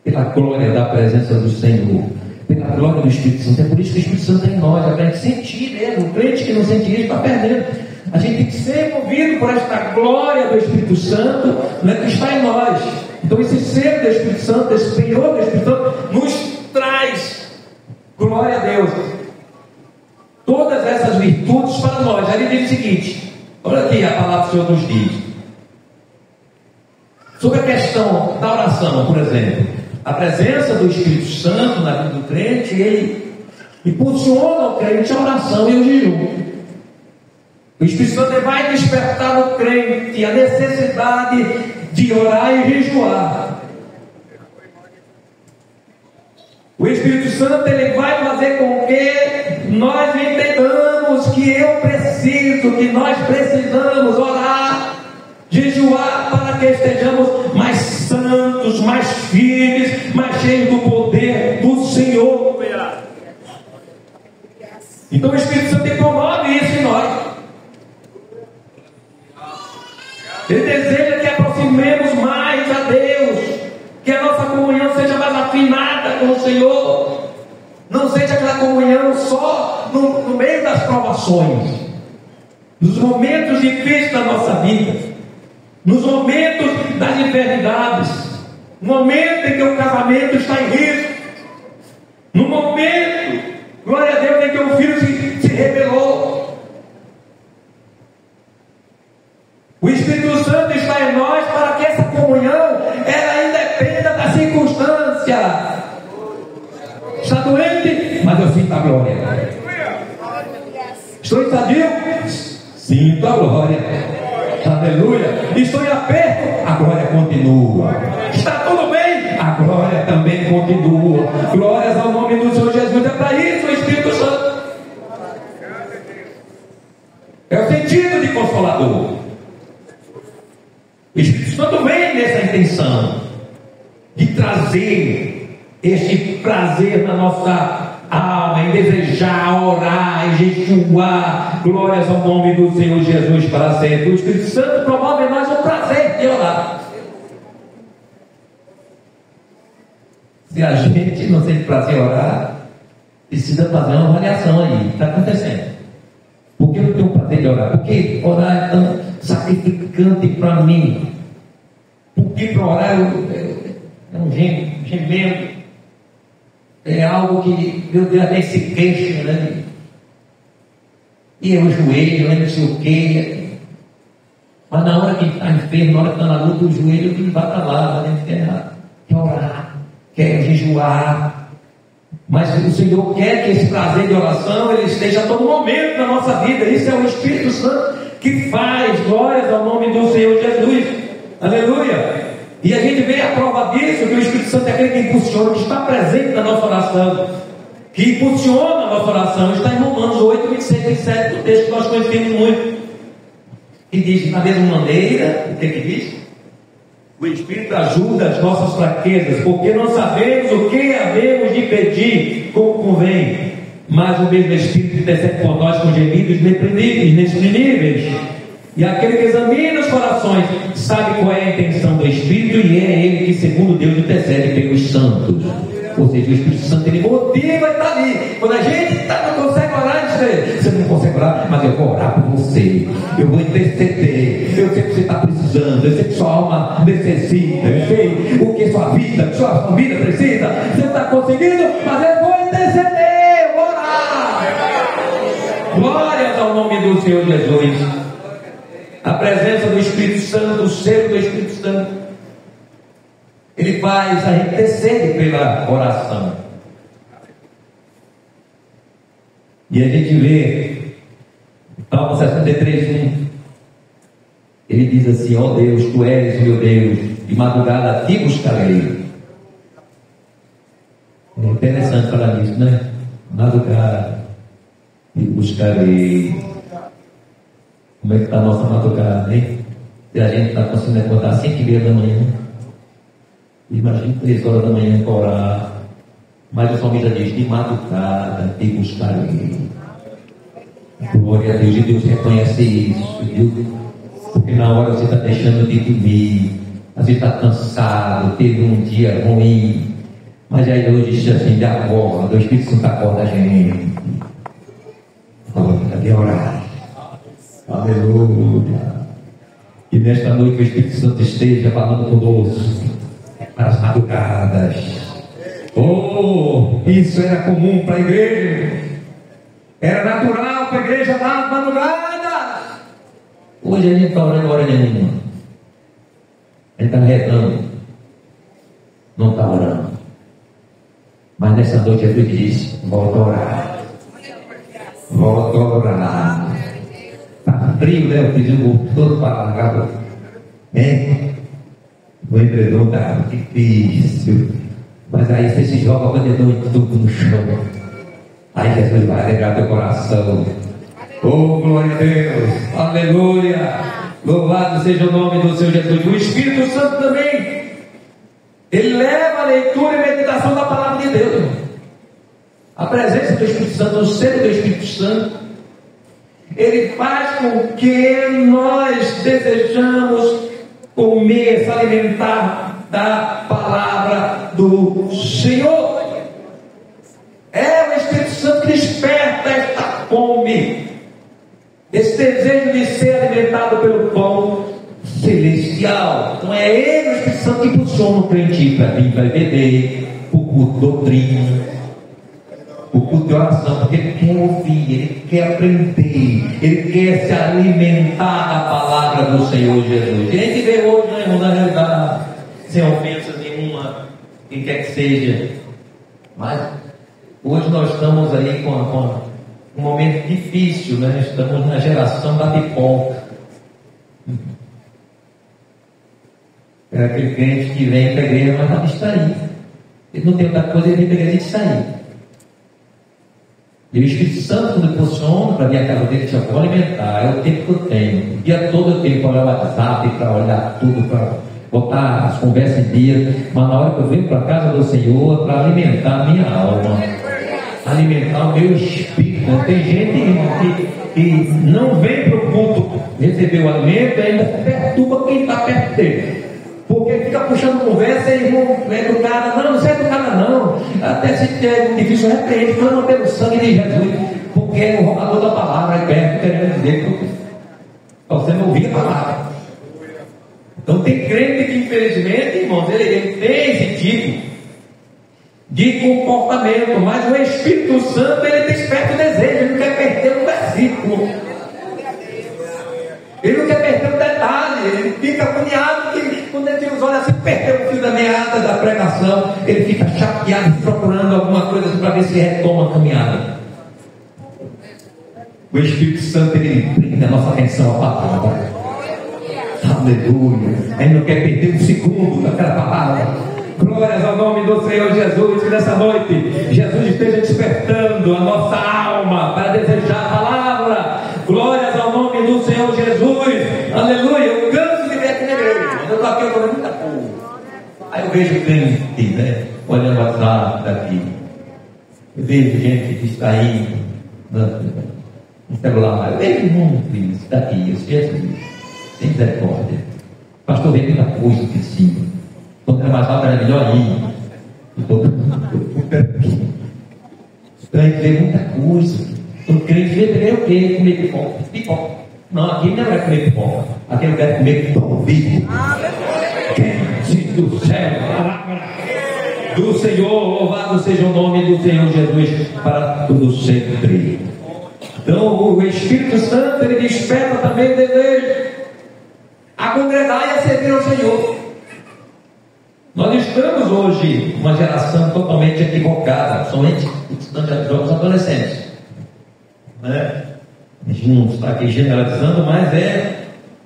pela glória da presença do Senhor, pela glória do Espírito Santo. É por isso que o Espírito Santo é em nós, é para a gente sentir mesmo. O crente que não sente isso está perdendo. A gente tem que ser movido por esta glória do Espírito Santo, né, que está em nós. Então esse ser do Espírito Santo, esse penhor do Espírito Santo, nos traz, glória a Deus, todas essas virtudes para nós. Aí ele diz o seguinte: olha aqui a palavra do Senhor nos diz sobre a questão da oração, por exemplo. A presença do Espírito Santo na vida do crente, ele impulsiona o crente a oração e o jejum. O Espírito Santo vai despertar no crente a necessidade de orar e jejuar. O Espírito Santo, ele vai fazer com que nós entendamos que que nós precisamos orar, jejuar, para que estejamos mais santos, mais firmes, mais cheios do poder do Senhor. Então o Espírito Santo promove isso em nós. Ele deseja que aproximemos mais a Deus, que a nossa comunhão seja mais afinada com o Senhor, não seja aquela comunhão só no meio das provações, nos momentos difíceis da nossa vida, nos momentos das enfermidades, no momento em que o casamento está em risco, no momento, glória a Deus, em que o filho se rebelou. O Espírito Santo está em nós para que essa comunhão ela independa da circunstância. Está doente? Mas eu sinto a glória. Estou estadio? Sinto a glória. Aleluia. Estou em aperto? A glória continua. Está tudo bem? A glória também continua. Glórias ao nome do Senhor Jesus. É para isso o Espírito Santo. O Espírito Santo vem nessa intenção de trazer este prazer na nossa alma, em desejar, orar, em jejuar. Glórias ao nome do Senhor Jesus para sempre. O Espírito Santo promove em nós o prazer de orar. Se a gente não sente prazer em orar, precisa fazer uma avaliação aí. O que está acontecendo? Por que eu não tenho prazer de orar? Porque orar é tão sacrificante para mim. Porque para orar é um gemendo. É algo que, meu Deus, até se queixa, né? E é o joelho, não sei o quê. Mas na hora que está enfermo, na hora que está na luta, o joelho não vai para lá, mas a gente quer orar, quer jejuar. Mas o Senhor quer que esse prazer de oração ele esteja a todo momento na nossa vida. Isso é o Espírito Santo que faz. Glórias ao nome do Senhor Jesus. Aleluia. E a gente vê a prova disso, que o Espírito Santo é aquele que impulsiona, que está presente na nossa oração, que impulsiona a nossa oração. Está em Romanos 8, 26, 27, o texto que nós conhecemos muito, que diz, da mesma maneira, o que diz? O Espírito ajuda as nossas fraquezas, porque não sabemos o que havemos de pedir como convém, mas o mesmo Espírito intercede por nós com gemidos inexprimíveis. E aquele que examina os corações sabe qual é a intenção do Espírito, e é ele que, segundo Deus, intercede pelos santos. Ou seja, o Espírito Santo ele motiva e está ali. Quando a gente não consegue orar, você não consegue orar, mas eu vou orar por você, eu vou interceder, eu sei que você está precisando, eu sei que sua alma necessita, eu sei o que sua vida precisa, você está conseguindo, mas eu vou interceder, eu vou orar. Glórias ao nome do Senhor Jesus. A presença do Espírito Santo, o selo do Espírito Santo, ele faz a gente interceder pela oração. E a gente vê Salmo 63:1, ele diz assim: ó Deus, tu és meu Deus, de madrugada a ti buscarei. É interessante falar nisso, né? Madrugada e buscarei. Como é que está a nossa madrugada, hein? Se a gente está conseguindo acordar às 5h30 da manhã, imagina 3 horas da manhã para orar. Mas o salmista diz: de madrugada te buscarei. Glória a Deus, e Deus reconhece isso, viu? Porque na hora você está deixando de dormir, às vezes está cansado, teve um dia ruim, mas aí Deus diz assim: de acorda, o Espírito Santo acorda a gente. Glória de orar. Aleluia. E nesta noite o Espírito Santo esteja falando conosco nas madrugadas. Oh, isso era comum para a igreja, era natural para a igreja nas madrugadas. Hoje a gente está orando hora nenhuma, a gente está rezando, não está orando. Mas nessa noite Jesus disse: volta a orar, volta a orar. Está frio, né? Eu fiz o corpo todo para largar. O empreendedor está difícil. Mas aí você se joga o dedão e tudo no chão. Aí Jesus vai alegrar teu coração. Oh, glória a Deus. Aleluia. Louvado seja o nome do Senhor Jesus. O Espírito Santo também, ele leva a leitura e meditação da palavra de Deus. A presença do Espírito Santo, o selo do Espírito Santo, ele faz com que nós desejamos comer, se alimentar da palavra do Senhor. É o Espírito Santo que desperta esta fome, esse desejo de ser alimentado pelo pão celestial. Então é ele, o Espírito Santo, que impulsiona o crente para vir para beber, o culto de doutrina, o culto de oração, porque ele quer ouvir, ele quer aprender, ele quer se alimentar da palavra do Senhor Jesus. E a gente vê hoje, né, irmão, na realidade, sem ofensa nenhuma, quem quer que seja, mas hoje nós estamos aí com um momento difícil, né? Estamos na geração da pipoca. É aquele crente que vem para a igreja, mas está distraído. Ele não tem outra coisa, ele vem para a igreja distraído. E o Espírito Santo, quando funciona para minha casa dele, eu vou alimentar, é o tempo que eu tenho. O dia todo eu tenho para olhar o WhatsApp, para olhar tudo, para botar as conversas em dia. Mas na hora que eu venho para a casa do Senhor, para alimentar a minha alma, alimentar o meu espírito. Tem gente que não vem para o culto receber o alimento e ainda perturba quem está perto dele. Porque fica puxando conversa e irmão é educada. Não sei educada não. Até se é difícil, repreende, não pelo sangue de Jesus. Porque é o roubador da palavra, é perto, querendo dizer que você não ouvia a palavra. Então tem crente que infelizmente, irmãos, ele tem esse tipo de comportamento, mas o Espírito Santo ele desperta o desejo, ele não quer perder um versículo. Ele não quer perder um detalhe, ele fica agoniado que quando ele tem os olhos assim, perdeu o fio da meada da pregação, ele fica chateado, procurando alguma coisa assim, para ver se retoma a caminhada. O Espírito Santo ele prende a nossa atenção à palavra. Aleluia. Ele não quer perder um segundo daquela palavra. Glórias ao nome do Senhor Jesus. Que nessa noite Jesus esteja despertando a nossa alma para desejar a palavra. Glórias ao nome do Senhor Jesus. Aleluia. Eu canso de ver aqui na igreja. Eu estou aqui, eu estou vendo muita coisa. Aí eu vejo crente, né? Olhando o WhatsApp daqui. Eu vejo gente que está aí no celular. Eu vejo muito isso daqui. Jesus. Sem misericórdia. Pastor, vem muita coisa aqui em cima. Quando era mais alto era melhor ir. Então a gente vê muita coisa. O crente vê primeiro o quê? Comer pipoca. Pipoca. Não, aqui não é comer pipoca. Aqui eu quero comer pão vivo. Quente do céu. Do Senhor, louvado seja o nome do Senhor Jesus para tudo sempre. Então o Espírito Santo ele desperta também o desejo a congregar e a servir ao Senhor. Nós estamos hoje uma geração totalmente equivocada, somente os adolescentes, né? A gente não está aqui generalizando, mas é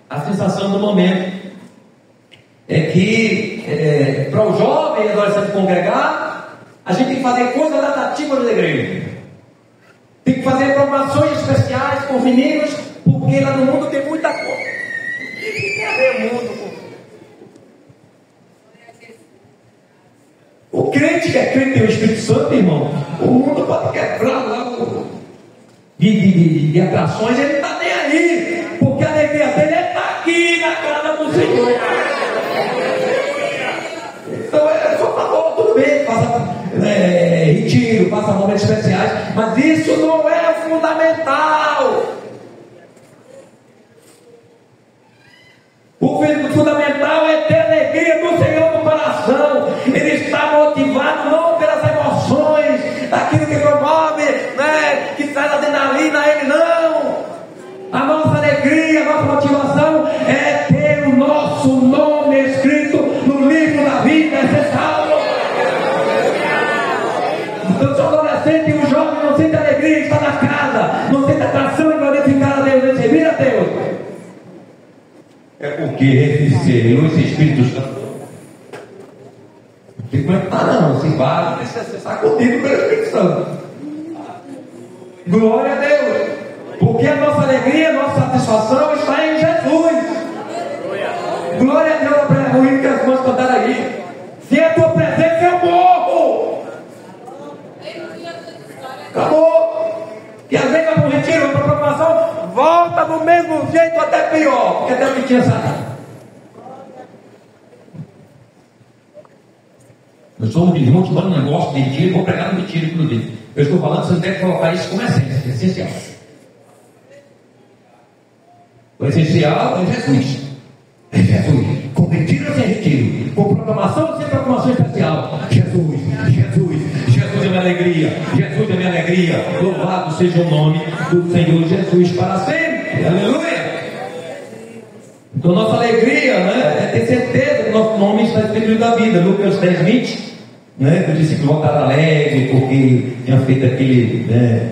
a sensação do momento. É que para o jovem e adolescente congregar, a gente tem que fazer coisas adaptativas na igreja. Tem que fazer programações especiais com os meninos, porque lá no mundo tem muita coisa. O que tem a ver o mundo com... O crente que é crente tem o Espírito Santo, irmão. O mundo pode quebrar lá de atrações, ele não está nem aí, porque a alegria dele é estar aqui na casa do Senhor. Então é só favor, tudo bem, faça retiro, faça momentos especiais, mas isso não é fundamental. O fundamental é ter a alegria do Senhor no coração. Ele está motivado não pelas emoções, daquilo que promove, né, que traz adrenalina a ele, não. A nossa alegria, a nossa motivação é ter o nosso nome escrito no livro da vida, é ser salvo. Então, se o adolescente e o jovem não sente alegria, está na casa, não sente atração em glorificar a Deus, em servir a Deus, é porque recebeu esse Espírito Santo. Não tem como estar não, se vale, precisa ser sacudido pelo Espírito Santo. Glória a Deus. Porque a nossa alegria, a nossa satisfação está em Jesus. Glória a Deus, para o hino que as mãos cantaram aí. Se é a tua presença, eu morro. Acabou. E às vezes vai para o retiro, vai para a programação, volta do mesmo jeito, até pior, porque até que tinha saído. Eu sou um irmão que manda um negócio de retiro, vou pregar no retiro, inclusive. Eu estou falando, você deve colocar isso como essência, essencial. O essencial é Jesus. É Jesus. Com retiro ou sem retiro? Com proclamação ou sem proclamação especial? Jesus, Jesus, Jesus é minha alegria. Jesus é minha alegria. Louvado seja o nome do Senhor Jesus para sempre. Aleluia. Então nossa alegria, né, é ter certeza que nosso nome está escrito no livro da vida. Lucas 10, 20, né, o discípulo voltado alegre porque tinha feito aquele, né,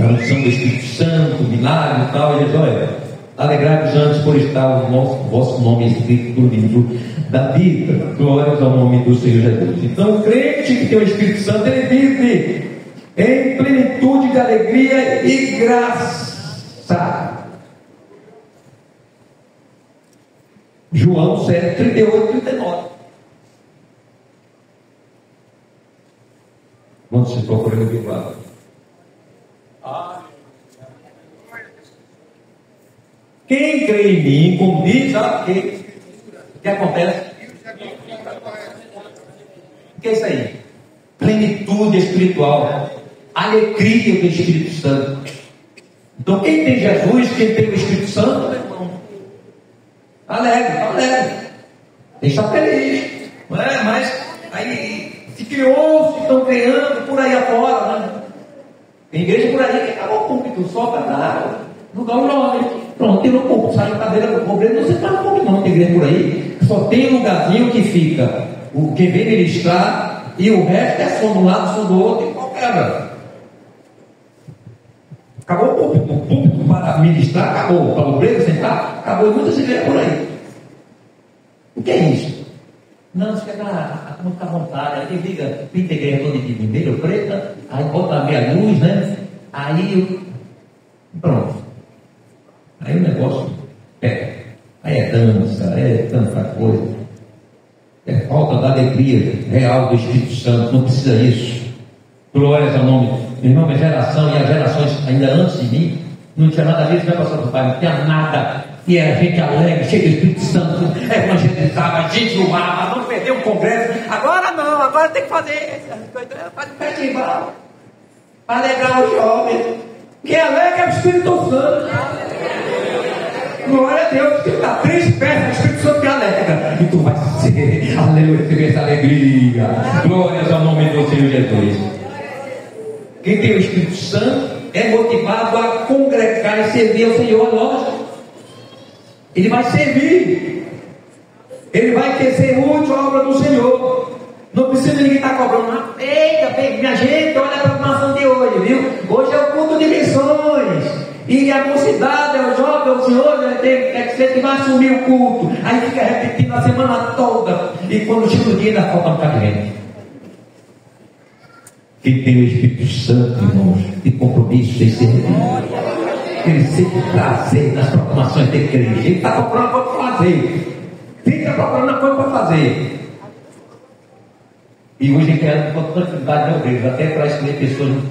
a unção do Espírito Santo, milagre e tal. E ele diz, olha, alegrai-vos antes por estar o vosso nome escrito no livro da vida. Glórias ao nome do Senhor Jesus. Então o crente que tem o Espírito Santo, ele vive em plenitude de alegria e graça. João 7, 38 e 39. Quando se procura no Bíblia. Quem crê em mim, como diz, sabe o que acontece? O que é isso aí? Plenitude espiritual, alegria do Espírito Santo. Então, quem tem Jesus, quem tem o Espírito Santo, meu irmão, alegre, deixa feliz, não é? Mas aí se criou, se estão criando por aí afora, né? Tem igreja por aí que acabou o púlpito, só para dar lugar ao nome. Pronto, tem no púlpito, sai a cadeira do púlpito, não se está no púlpito, não. Tem igreja por aí, só tem um lugarzinho que fica quem vem ministrar e o resto é som de um lado, som do outro, e qualquer. Acabou o púlpito para ministrar, acabou. Para o preso sentar, acabou. Muitas igrejas por aí. O que é isso? Não, você quer não ficar à vontade. Aí liga, pinta a igreja toda de vermelho, preta, aí bota a meia luz, né? Aí pronto. Aí o negócio aí é dança, é tanta coisa. É falta da alegria real do Espírito Santo. Não precisa disso. Glórias ao nome. Irmão, minha geração e as gerações ainda antes de mim, não tinha nada disso, não é pastor do pai, não tinha nada. E era gente alegre, cheia do Espírito Santo, evangelizava, a gente voava, não perdeu um congresso. Agora não, agora tem que fazer um festival para alegrar os jovens. Quem alegra é o Espírito Santo. Glória a Deus, que está triste, perto do Espírito Santo que alegra. E tu vai ser, aleluia, receber essa alegria. Glórias ao nome do Senhor Jesus. Quem tem o Espírito Santo é motivado a congregar e servir ao Senhor, lógico. Ele vai servir. Ele vai querer ser útil à obra do Senhor. Não precisa ninguém estar cobrando nada. Eita, minha gente, olha a programação de hoje, viu? Hoje é o culto de missões. E a mocidade, é o jovem, o senhor, tem que ser que vai assumir o culto. Aí fica repetindo a semana toda. E quando chega o dia, ainda falta um bocado de gente. Quem tem o Espírito Santo, irmãos, de compromisso, de servir. Ele sempre prazer nas proclamações de igreja. Ele está procurando coisa para fazer. Fica procurando coisa para fazer. E hoje quer uma quantidade de obreiros, até para escolher pessoas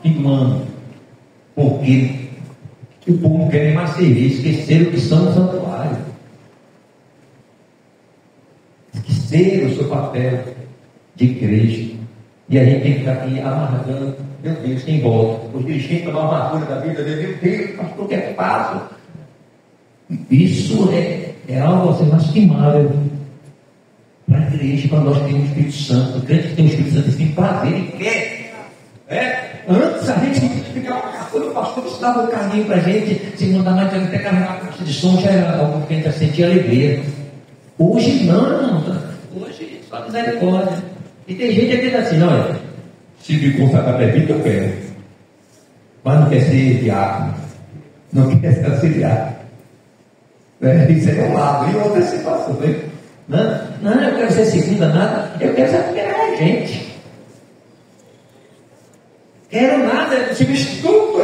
que mandam. Porque o povo não quer nem mais servir, esqueceram que são no santuário. Esqueceram o seu papel de igreja. E a gente tem que ficar aqui amargando. Meu Deus, tem volta. Os dirigentes estão na amargura da vida dele. Meu Deus, pastor, que é fácil. Isso é algo assim, lastimável para a igreja, para nós que temos o Espírito Santo. O crente que tem o Espírito Santo tem prazer, ele quer. Antes a gente ficava, quando o pastor dava o caminho para a gente, se mandar mais até carregar a caixa de som, já era algo que a gente sentia alegria. Hoje não. Hoje só misericórdia. E tem gente que diz assim, olha, se me consagrar para a vida, eu quero. Mas não quer ser diácono. Não quer ser auxiliar. Isso é um lado. E outra situação. Não, eu quero ser segunda, nada. Eu quero ser a primeira gente. Quero nada. Se me estudo,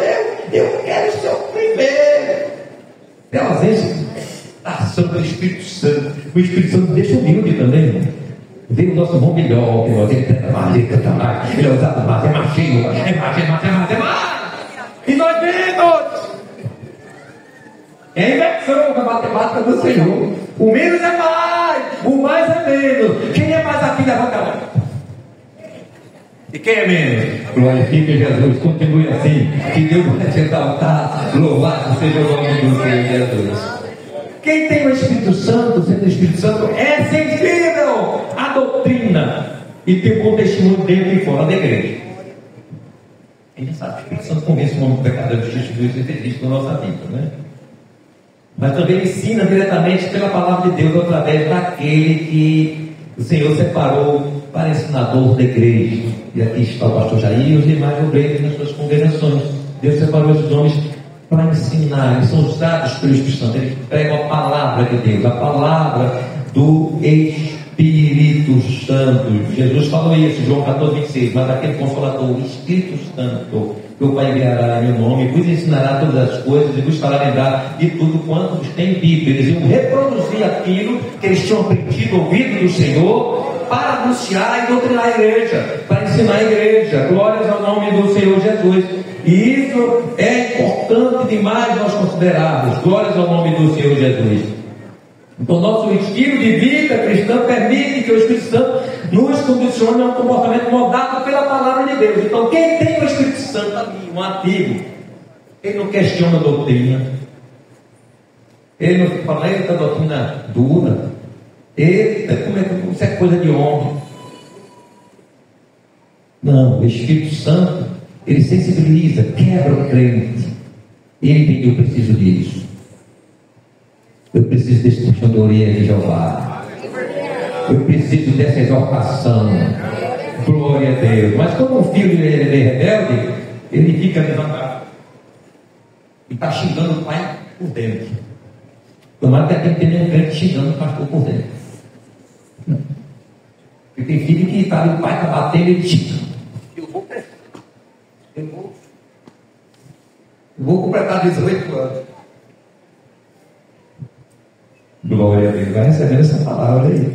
eu quero ser o primeiro. Então, às vezes, a ação do Espírito Santo. O Espírito Santo deixa humilde também, né? Vem o nosso irmão melhor, ele canta mais, ele canta mais, ele é usado mais, é machinho, é mais. E nós vemos! É a inversão da matemática do Senhor. O menos é mais, o mais é menos. Quem é mais aqui, levanta a mão. E quem é menos? Glorifique Jesus, continue assim. Que Deus vai te exaltar. Louvado seja o nome do Senhor Jesus. Quem tem o Espírito Santo, sendo o Espírito Santo, é sensível à doutrina e tem bom testemunho dentro e fora da igreja. Ele sabe que o Espírito Santo convence o homem do pecado, da justiça e do exercício da nossa vida, né? Mas também ensina diretamente pela palavra de Deus através daquele que o Senhor separou para ensinador da igreja. E aqui está o pastor Jair e os demais obreiros nas suas congregações. Deus separou esses homens para ensinar, eles são usados pelo Espírito Santo, eles pregam a palavra de Deus, a palavra do Espírito Santo. Jesus falou isso, João 14:26, mas aquele Consolador, o Espírito Santo, que o Pai enviará em meu nome, vos ensinará todas as coisas e vos fará lembrar de tudo quanto vos tem dito. Eles iam reproduzir aquilo que eles tinham aprendido, ouvido do Senhor, para anunciar e doutrinar a igreja, para ensinar a igreja. Glórias ao nome do Senhor Jesus. E isso é importante demais nós considerarmos. Glórias ao nome do Senhor Jesus. Então, nosso estilo de vida cristã permite que o Espírito Santo nos condicione a um comportamento moldado pela palavra de Deus. Então, quem tem o Espírito Santo ali, um ativo, ele não questiona a doutrina, ele não fala, eita, a doutrina dura, eita, como é que isso é coisa de homem? Não, o Espírito Santo, ele sensibiliza, quebra o crente. Ele entendeu, eu preciso disso. Eu preciso desse puxão de orelha de Jeová. Eu preciso dessa exortação. Glória a Deus. Mas como um filho ele é rebelde, ele fica levantado e está xingando o pai por dentro. Tomara que até tem nenhum crente xingando o pastor por dentro. Porque tem filho que está ali, o pai está batendo e ele xinga. Eu vou completar 18 anos. Glória a Deus. Vai receber essa palavra aí.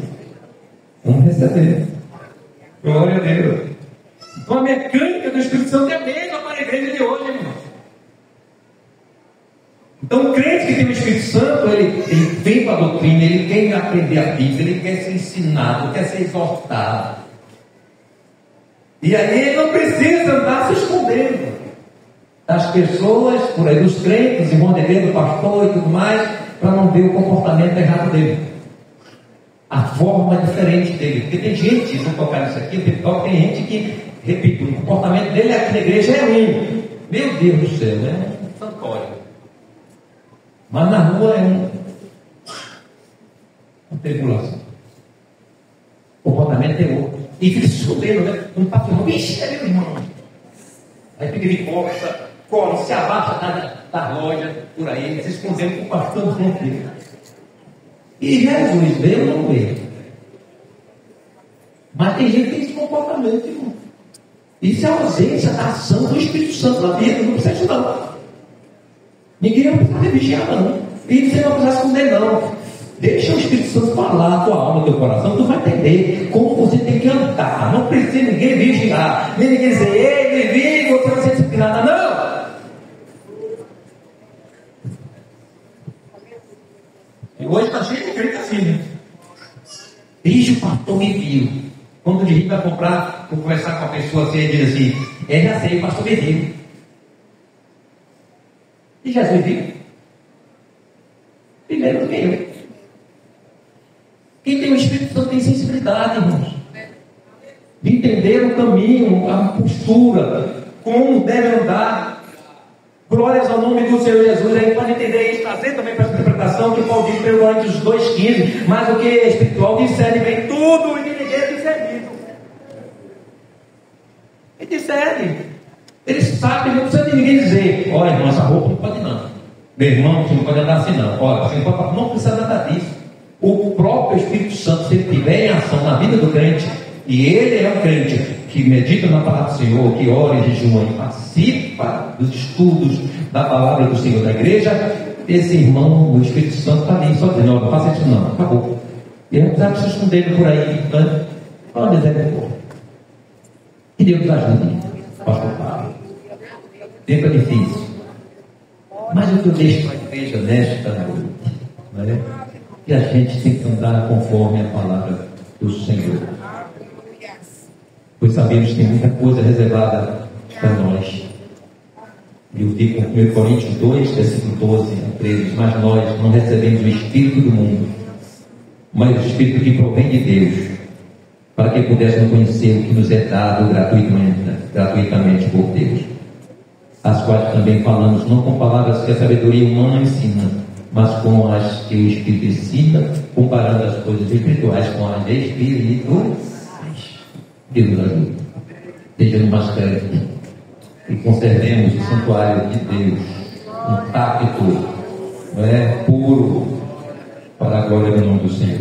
Vamos receber. Glória a Deus. Então a mecânica do Espírito Santo é a mesma para a igreja de hoje, irmão. Então o crente que tem o Espírito Santo, ele vem para a doutrina, ele quer aprender a Bíblia, ele quer ser ensinado, quer ser exortado. E aí ele não precisa andar se escondendo das pessoas, por aí, dos crentes, irmão de Deus, do pastor e tudo mais, para não ver o comportamento errado dele, a forma diferente dele. Porque tem gente, vou colocar isso aqui, tem gente que, repito, o comportamento dele aqui na igreja é ruim. Meu Deus do céu, é um santuário. Mas na rua é uma tribulação. O comportamento é outro. E fica se escondendo, né? Um patrão, vixe, é meu irmão. Aí fica de costa, corre, se abaixa da loja, por aí, se escondendo com o pastor dele. E Jesus veio ou não veio? Mas tem gente que tem esse comportamento, irmão. Isso é a ausência da ação do Espírito Santo na vida, não precisa não. Ninguém precisa vigiar, não. E você não precisa esconder, não. Deixa o Espírito Santo falar a tua alma, teu coração, tu vai entender como você tem que andar. Não precisa ninguém vigiar, nem ninguém dizer, ei, me vi, você vai ser disciplinada, não. E hoje está cheio de crente assim, né? Deixa o pastor me viu. Quando o dirigente vai comprar, vou conversar com a pessoa assim, ele diz assim, já sei, o pastor me viu. E Jesus viu? Primeiro veio. Quem tem o Espírito Santo tem sensibilidade, irmãos, de entender o caminho, a postura, como deve andar. Glórias ao nome do Senhor Jesus. Aí pode entender isso, trazer também para essa interpretação que Paulo diz em Coríntios 2,15, mas o que é espiritual discerne bem tudo e de ninguém é discernido. Ele discerne. Ele sabe, não precisa de ninguém dizer, olha irmão, essa roupa não pode não. Meu irmão, você não pode andar assim não. Olha, você não precisa nada disso. O próprio Espírito Santo, se ele estiver em ação na vida do crente, e ele é um crente que medita na palavra do Senhor, que ora e jejua e participa dos estudos da palavra do Senhor da igreja, esse irmão, o Espírito Santo está ali, só dizendo, não faça isso não, acabou. E ele não precisa se esconder por aí, né? Olha, misericórdia. Que Deus nos ajude, pastor Paulo. Tempo é difícil. Mas o que eu deixo para a igreja nesta noite, né? Que a gente tem que andar conforme a palavra do Senhor. Pois sabemos que tem muita coisa reservada para nós. Eu digo em 1 Coríntios 2, versículo 12 a 13, mas nós não recebemos o Espírito do mundo, mas o Espírito que provém de Deus, para que pudéssemos conhecer o que nos é dado gratuitamente por Deus, as quais também falamos, não com palavras que a sabedoria humana ensina, mas com as que o Espírito ensina, comparando as coisas espirituais com as espirituais. Deus nos ajude. Sejamos mais créditos e conservemos o santuário de Deus intacto, puro, para a glória do nome do Senhor.